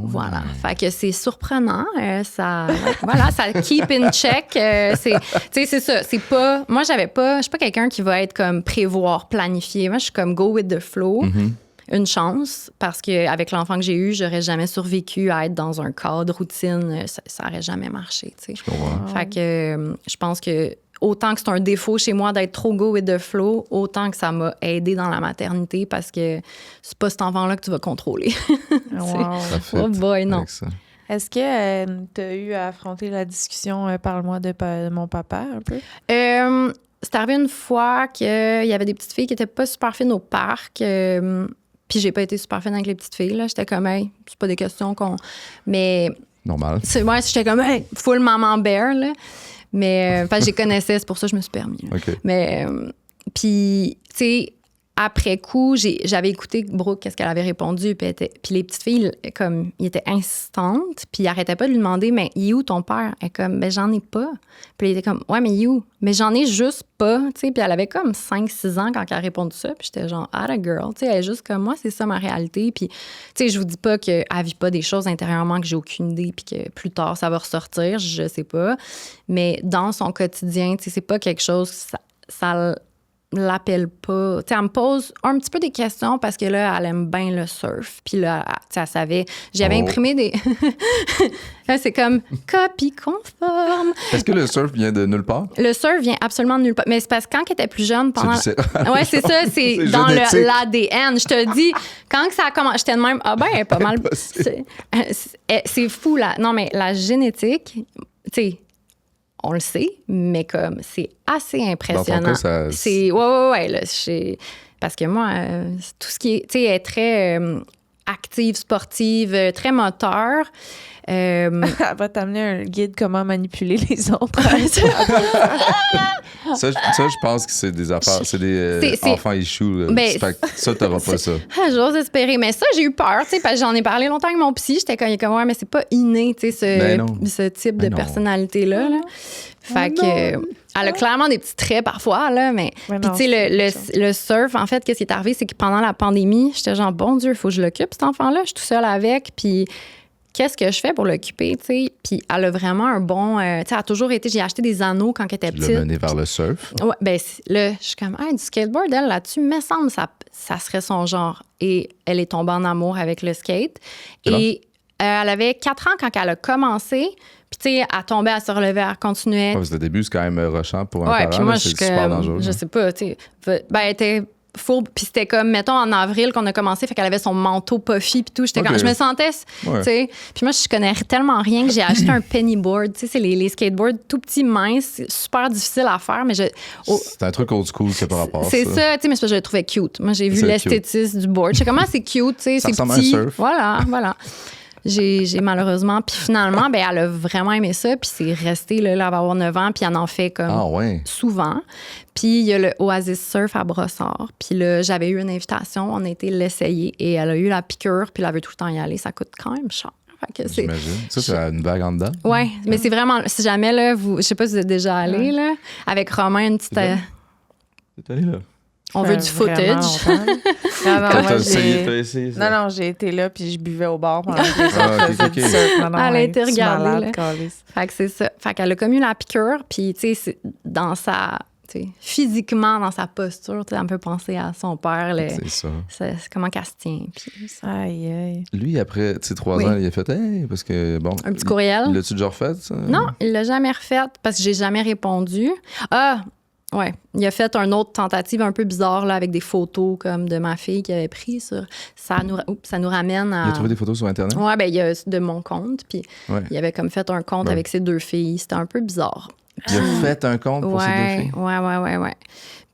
Voilà. Fait que c'est surprenant. Ça, voilà, ça keep in check. Tu sais, c'est ça. C'est pas. Moi, je suis pas quelqu'un qui va être comme prévoir, planifier. Moi, je suis comme go with the flow. Une chance, parce qu'avec l'enfant que j'ai eu, j'aurais jamais survécu à être dans un cadre routine. Ça aurait jamais marché, tu sais. Je comprends. Fait que je pense que autant que c'est un défaut chez moi d'être trop go with the flow, autant que ça m'a aidé dans la maternité parce que c'est pas cet enfant-là que tu vas contrôler. Wow. Ça fit Oh boy, non. avec ça. Est-ce que tu as eu à affronter la discussion Parle-moi de mon papa un peu? C'est arrivé une fois qu'il y avait des petites filles qui étaient pas super fines au parc. Puis j'ai pas été super fine avec les petites filles. Là. J'étais comme, hey, c'est pas des questions qu'on. Mais. Normal. Ouais, j'étais comme, hey, full maman bear, là. Mais. Enfin, je les connaissais, c'est pour ça que je me suis permis. Là. OK. Mais. Puis, tu sais, après coup, j'avais écouté Brooke, qu'est-ce qu'elle avait répondu. Puis les petites filles, comme, ils étaient insistantes. Puis ils arrêtaient pas de lui demander, mais il est où ton père? Elle est comme, ben j'en ai pas. Puis il était comme, ouais, mais il est où? Mais j'en ai juste pas. Tu sais, puis elle avait comme 5-6 ans quand elle a répondu ça. Puis j'étais genre, ah, la girl. Tu sais, elle est juste comme, moi, c'est ça ma réalité. Puis, tu sais, je vous dis pas qu'elle vit pas des choses intérieurement que j'ai aucune idée. Puis que plus tard, ça va ressortir. Je sais pas. Mais dans son quotidien, tu sais, c'est pas quelque chose, ça l'appelle pas. Tu sais, elle me pose un petit peu des questions parce que là, elle aime bien le surf. Puis là, tu sais, elle savait. J'avais imprimé des. Là, c'est comme copie conforme. Est-ce que le surf vient de nulle part? Le surf vient absolument de nulle part. Mais c'est parce que quand elle était plus jeune, pendant. Ouais, c'est ça, c'est C'est dans génétique. l'ADN. Je te dis, quand que ça a commencé, j'étais de même, ah ben, elle est pas mal. C'est fou, là. Non, mais la génétique, tu sais, on le sait, mais comme c'est assez impressionnant. Dans ton cas, ça... C'est ouais là, parce que moi tout ce qui est, tu sais, est très active, sportive, très moteur. Elle va t'amener un guide comment manipuler les autres. Ça, je pense que c'est des affaires, c'est des enfants issues. Ben, Fait que ça, t'auras pas ça. J'ose espérer. Mais ça, j'ai eu peur, tu sais, parce que j'en ai parlé longtemps avec mon psy. J'étais comme, ouais, mais c'est pas inné, tu sais, ce type de personnalité-là. Là. Fait que, elle a clairement des petits traits parfois, là, mais. Puis, tu sais, le surf, en fait, qu'est-ce qui est arrivé, c'est que pendant la pandémie, j'étais genre, bon Dieu, il faut que je l'occupe, cet enfant-là. Je suis tout seule avec. Puis, qu'est-ce que je fais pour l'occuper, tu sais? Puis, elle a vraiment un bon. Tu sais, elle a toujours été. J'ai acheté des anneaux quand elle était Tu petite. l'as mené vers le surf. Ouais, ben là, je suis comme, du skateboard, elle, là-dessus, me semble, ça serait son genre. Et elle est tombée en amour avec le skate. Et elle avait 4 ans quand elle a commencé. Puis, Puis, tu sais, elle tombait, elle se relevait, elle continuait. Ouais, parce que le début, c'est quand même rushant pour un Ouais, parent. puis moi, là, je c'est suis super comme, dangereux. je sais pas, tu sais. Ben, elle était fourbe, puis c'était comme, mettons, en avril qu'on a commencé, fait qu'elle avait son manteau puffy, puis tout. J'étais Ok. comme, je me sentais, tu sais. Puis moi, je connais tellement rien que j'ai acheté un pennyboard. Tu sais, c'est les skateboards tout petits, minces, super difficiles à faire, mais C'est un truc old school qui a par rapport. c'est ça, tu sais, mais c'est parce que je le trouvais cute. Moi, j'ai vu C'est l'esthétisme du board. Je sais comment c'est cute, tu sais, Ça c'est ressemble à un petit. surf. Voilà. J'ai malheureusement, puis finalement, ben elle a vraiment aimé ça, puis c'est resté, là, elle va avoir 9 ans, puis elle en fait comme Ah ouais. souvent. Puis il y a le Oasis Surf à Brossard. Puis là, j'avais eu une invitation, on a été l'essayer, et elle a eu la piqûre, puis elle veut tout le temps y aller. Ça coûte quand même cher. Fait que J'imagine. Ça, c'est une vague en dedans. Ouais, mais c'est vraiment, si jamais, là, je sais pas si vous êtes déjà allé, là, avec Romain, une petite... T'es allé là? On veut du footage. Non, j'ai été là puis je buvais au bar pendant que les gens faisaient du surf. Elle a été regardée, là. Calice. Fait que c'est ça. Fait qu'elle a comme eu la piqûre, puis tu sais, dans sa... physiquement, dans sa posture, elle me peut penser à son père. C'est ça. C'est comment qu'elle se tient. Puis Aïe, aïe. Lui, après 3 ans, il a fait hey, parce que bon. Un petit courriel. L'as-tu déjà refait, ça? Non, il l'a jamais refait parce que j'ai jamais répondu. Ah! Ouais, il a fait une autre tentative un peu bizarre là, avec des photos comme de ma fille qu'il avait pris sur. Ça nous ramène à. Il a trouvé des photos sur Internet? Ouais, ben il y a de mon compte. Puis il avait comme fait un compte avec ses 2 filles. C'était un peu bizarre. Il a fait un compte pour ses 2 filles? Ouais.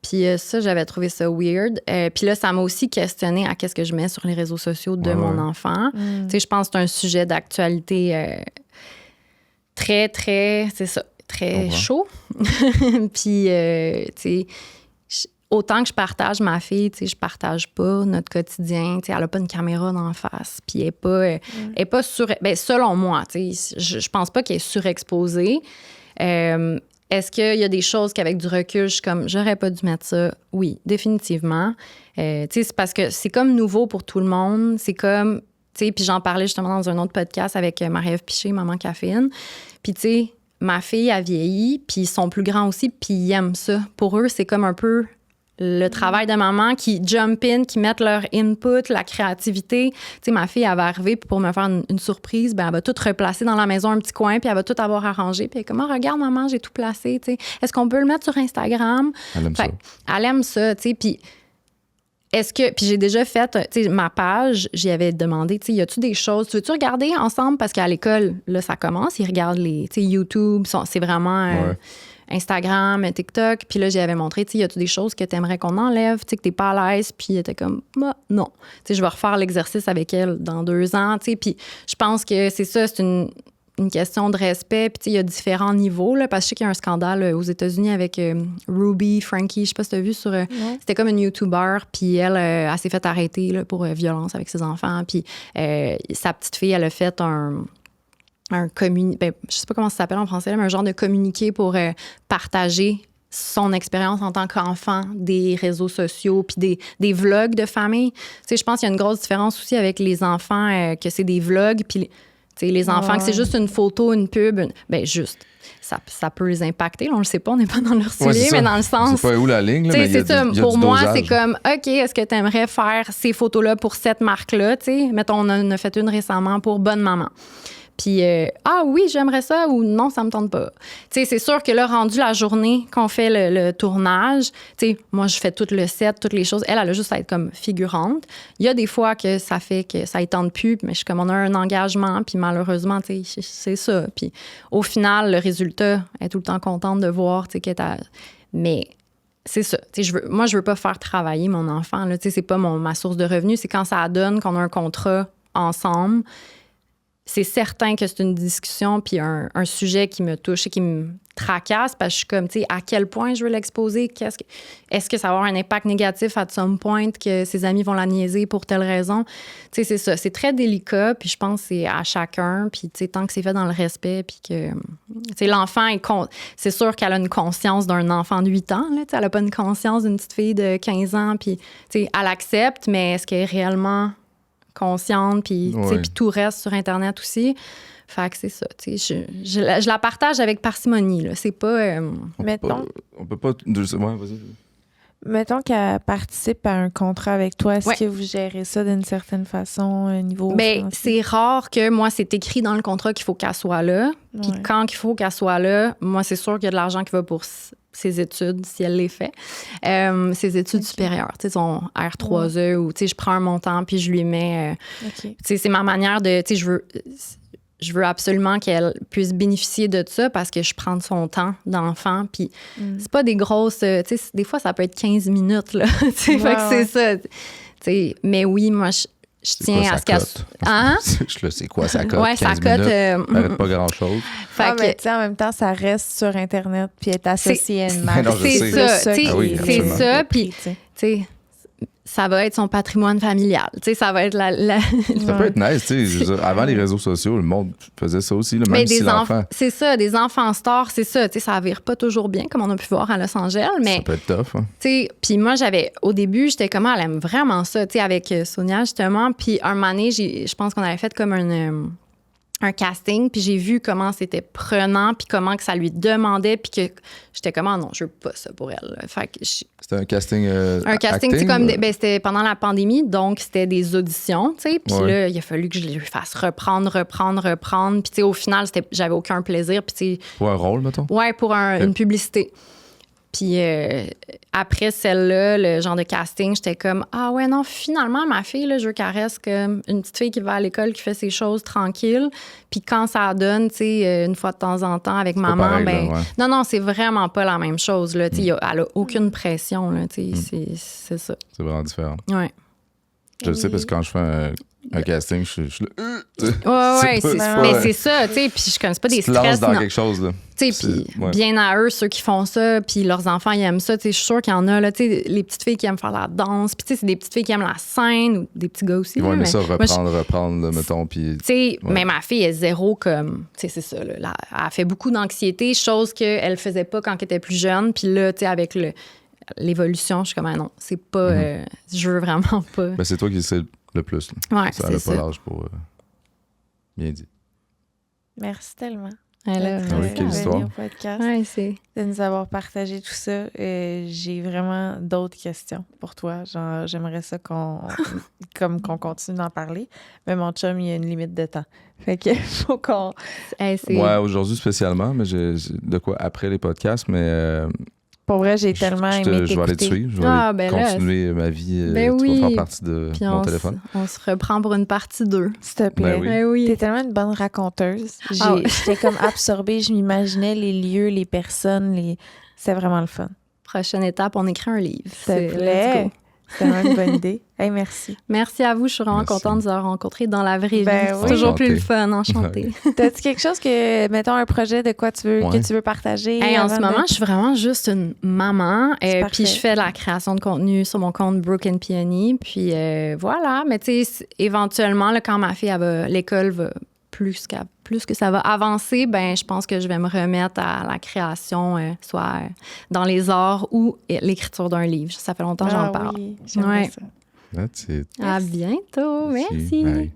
Puis ça, j'avais trouvé ça weird. Puis là, ça m'a aussi questionné à qu'est-ce que je mets sur les réseaux sociaux de mon enfant. Tu sais, je pense que c'est un sujet d'actualité très, très, c'est ça, très chaud. Puis, tu sais, autant que je partage ma fille, tu sais, je partage pas notre quotidien. Tu sais, elle a pas une caméra d'en face. Puis elle est pas ben, selon moi, tu sais, je pense pas qu'elle est surexposée. Est-ce qu'il y a des choses qu'avec du recul, je suis comme, j'aurais pas dû mettre ça? Oui, définitivement. Tu sais, c'est parce que c'est comme nouveau pour tout le monde. C'est comme, tu sais, puis j'en parlais justement dans un autre podcast avec Marie-Ève Piché, Maman Caféine. Puis, tu sais, ma fille a vieilli, puis ils sont plus grands aussi, puis ils aiment ça. Pour eux, c'est comme un peu le travail de maman qui jump in, qui mettent leur input, la créativité. Tu sais, ma fille, elle va arriver, puis pour me faire une surprise, ben elle va tout replacer dans la maison, un petit coin, puis elle va tout avoir arrangé. Puis elle est comme, oh, regarde, maman, j'ai tout placé, tu sais. Est-ce qu'on peut le mettre sur Instagram? Elle aime ça. Elle aime ça, tu sais, puis... Puis j'ai déjà fait, tu sais, ma page, j'y avais demandé, tu sais, y a-tu des choses, tu veux-tu regarder ensemble? Parce qu'à l'école, là, ça commence, ils regardent les, tu sais, YouTube, c'est vraiment Instagram, TikTok. Puis là, j'y avais montré, tu sais, y a-tu des choses que t'aimerais qu'on enlève, tu sais, que t'es pas à l'aise? Puis elle était comme, bah, non. Tu sais, je vais refaire l'exercice avec elle dans 2 ans, tu sais. Puis je pense que c'est ça, c'est une question de respect. Puis, tu sais, il y a différents niveaux, là, parce que je sais qu'il y a un scandale aux États-Unis avec Ruby Frankie. Je sais pas si tu as vu sur... C'était comme une YouTuber, puis elle s'est fait arrêter là, pour violence avec ses enfants. Puis, sa petite fille, elle a fait un ben, je sais pas comment ça s'appelle en français, mais un genre de communiqué pour partager son expérience en tant qu'enfant des réseaux sociaux puis des vlogs de famille. Tu sais, je pense qu'il y a une grosse différence aussi avec les enfants, que c'est des vlogs, puis... T'sais, les enfants, que c'est juste une photo, une pub, ben juste, ça peut les impacter. Là, on le sait pas, on n'est pas dans leur soulier, mais dans le sens... C'est pas où la ligne, là, mais c'est ça. Pour moi, dosage. c'est comme, OK, est-ce que tu aimerais faire ces photos-là pour cette marque-là? T'sais? Mettons, on en a fait une récemment pour Bonne Maman. Puis, ah oui, j'aimerais ça ou non, ça me tente pas. Tu sais, c'est sûr que là, rendu la journée qu'on fait le tournage, tu sais, moi, je fais tout le set, toutes les choses. Elle a juste à être comme figurante. Il y a des fois que ça fait que ça ne tente plus, mais je suis comme, on a un engagement, puis malheureusement, tu sais, c'est ça. Puis au final, le résultat, elle est tout le temps contente de voir, tu sais, qu'elle est Mais c'est ça. Tu sais, moi, je veux pas faire travailler mon enfant, là. Tu sais, c'est pas ma source de revenus. C'est quand ça donne qu'on a un contrat ensemble. C'est certain que c'est une discussion puis un sujet qui me touche et qui me tracasse parce que je suis comme, tu sais, à quel point je veux l'exposer? Est-ce que ça va avoir un impact négatif à some point que ses amis vont la niaiser pour telle raison? Tu sais, c'est ça. C'est très délicat puis je pense que c'est à chacun puis, tu sais, tant que c'est fait dans le respect puis que, tu sais, l'enfant c'est sûr qu'elle a une conscience d'un enfant de 8 ans, là, tu sais, elle a pas une conscience d'une petite fille de 15 ans puis, tu sais, elle accepte, mais est-ce qu'elle est réellement consciente, puis tout reste sur Internet aussi. Fait que c'est ça. Je la partage avec parcimonie. Là. C'est pas... Mettons. On peut pas... Ouais, vas-y. Mettons qu'elle participe à un contrat avec toi. Est-ce Ouais. que vous gérez ça d'une certaine façon au niveau Ben, financier? c'est rare que moi, c'est écrit dans le contrat qu'il faut qu'elle soit là. Puis Ouais. quand il faut qu'elle soit là, moi, c'est sûr qu'il y a de l'argent qui va pour ses études, si elle les fait. Ses études supérieures, tu sais, son R3E, ou, tu sais, je prends un montant puis je lui mets... OK. tu sais, c'est ma manière de... Tu sais, je veux absolument qu'elle puisse bénéficier de ça parce que je prends de son temps d'enfant. Puis c'est pas des grosses... tu sais, des fois, ça peut être 15 minutes, là. Tu sais, fait que c'est ça. Tu sais, mais oui, moi, je tiens à ce qu'elle... Hein? Je le sais quoi, ça cote. Ouais, 15 ça cote. minutes, ça arrête pas grand-chose. Fait Ah, que- mais tu sais, en même temps, ça reste sur Internet puis est associé à une marque. Non, je c'est sais. ça, tu sais, Ah oui, c'est absolument. ça. Puis, tu sais. tu sais, ça va être son patrimoine familial. Tu sais, ça va être la... Ça peut être nice, tu sais. Je veux dire, avant les réseaux sociaux, le monde faisait ça aussi, là, Mais même si des l'enfant. c'est ça, des enfants stars, c'est ça. Tu sais, ça vire pas toujours bien, comme on a pu voir à Los Angeles, mais Ça peut être tough. Hein. tu sais, puis moi, au début, j'étais comme, elle aime vraiment ça, tu sais, avec Sonia, justement. Puis un moment donné, je pense qu'on avait fait comme un casting, puis j'ai vu comment c'était prenant, puis comment que ça lui demandait, puis que j'étais comme, ah non, je veux pas ça pour elle. Là. Fait que C'était un casting. un casting, tu sais, comme ben, c'était pendant la pandémie, donc c'était des auditions, tu sais. Puis Ouais. là, il a fallu que je les fasse reprendre. Puis tu sais, au final, j'avais aucun plaisir. Puis tu sais, Pour un rôle, mettons. ouais, pour une publicité. Puis après celle-là, le genre de casting, j'étais comme, ah ouais, non, finalement, ma fille, là, je veux qu'elle reste comme une petite fille qui va à l'école, qui fait ses choses tranquille. Puis quand ça donne, tu sais, une fois de temps en temps avec maman, pareil, ben là, ouais. non, c'est vraiment pas la même chose, là. Tu sais, elle a aucune pression, là, tu sais, c'est ça. C'est vraiment différent. Ouais. Je le sais parce que quand je fais un casting, je suis là. Ouais, C'est pas- mais c'est ça, tu sais, puis je connais pas des Tu te lances stress, dans non. quelque chose, là. Tu sais, puis Ouais. bien à eux, ceux qui font ça, puis leurs enfants, ils aiment ça. Tu sais, je suis sûre qu'il y en a, là, tu sais, les petites filles qui aiment faire la danse, puis tu sais, c'est des petites filles qui aiment la scène, ou des petits gars aussi. Ils vont là, aimer mais ça, moi, reprendre, là, mettons, puis... tu sais, Ouais. mais ma fille est zéro comme... Tu sais, c'est ça, là. Elle fait beaucoup d'anxiété, chose qu'elle faisait pas quand elle était plus jeune. Puis là, tu sais, avec l'évolution, je suis comme, ah non, c'est pas... je veux vraiment pas. Ben, c'est toi qui sais le plus. Là. Ouais, Ça c'est n'a ça. pas l'âge pour... Bien dit. Merci tellement. Elle a- Ah oui, quelle Bienvenue histoire. au podcast, Ouais, c'est... de nous avoir partagé tout ça. J'ai vraiment d'autres questions pour toi. Genre, j'aimerais ça qu'on continue d'en parler. Mais mon chum, il y a une limite de temps. Fait que faut qu'on... Hey, c'est... Ouais, aujourd'hui spécialement, mais j'ai de quoi après les podcasts, mais... Pour vrai, j'ai tellement aimé je vais aller te t'écouter. suivre. Je vais Ah, aller ben là, continuer ma vie. Ben tu oui. vas faire partie de Puis mon on téléphone. on se reprend pour une partie 2. S'il te plaît. Ben oui. Ben oui. T'es tellement une bonne raconteuse. Ah ouais. J'étais comme absorbée. Je m'imaginais les lieux, les personnes. C'était vraiment le fun. Prochaine étape, on écrit un livre. S'il te plaît. C'était vraiment une bonne idée. Hey, merci. Merci à vous. Je suis vraiment Merci. contente de vous avoir rencontré dans la vraie Ben vie. oui. C'est toujours plus le Enchanté. fun. Enchantée. T'as-tu quelque chose que, mettons, un projet de quoi tu veux, Ouais. que tu veux partager? Hey, en avant ce de- moment, je suis vraiment juste une maman. C'est Puis parfait. je fais de la création de contenu sur mon compte Brooke and Peony. Puis voilà. Mais tu sais, éventuellement, là, quand ma fille, l'école va plus que ça va avancer, ben je pense que je vais me remettre à la création, soit dans les arts ou l'écriture d'un livre. Ça fait longtemps que j'en Ah parle. oui, j'aimerais Ouais. ça. That's it. À bientôt. Merci. Bye.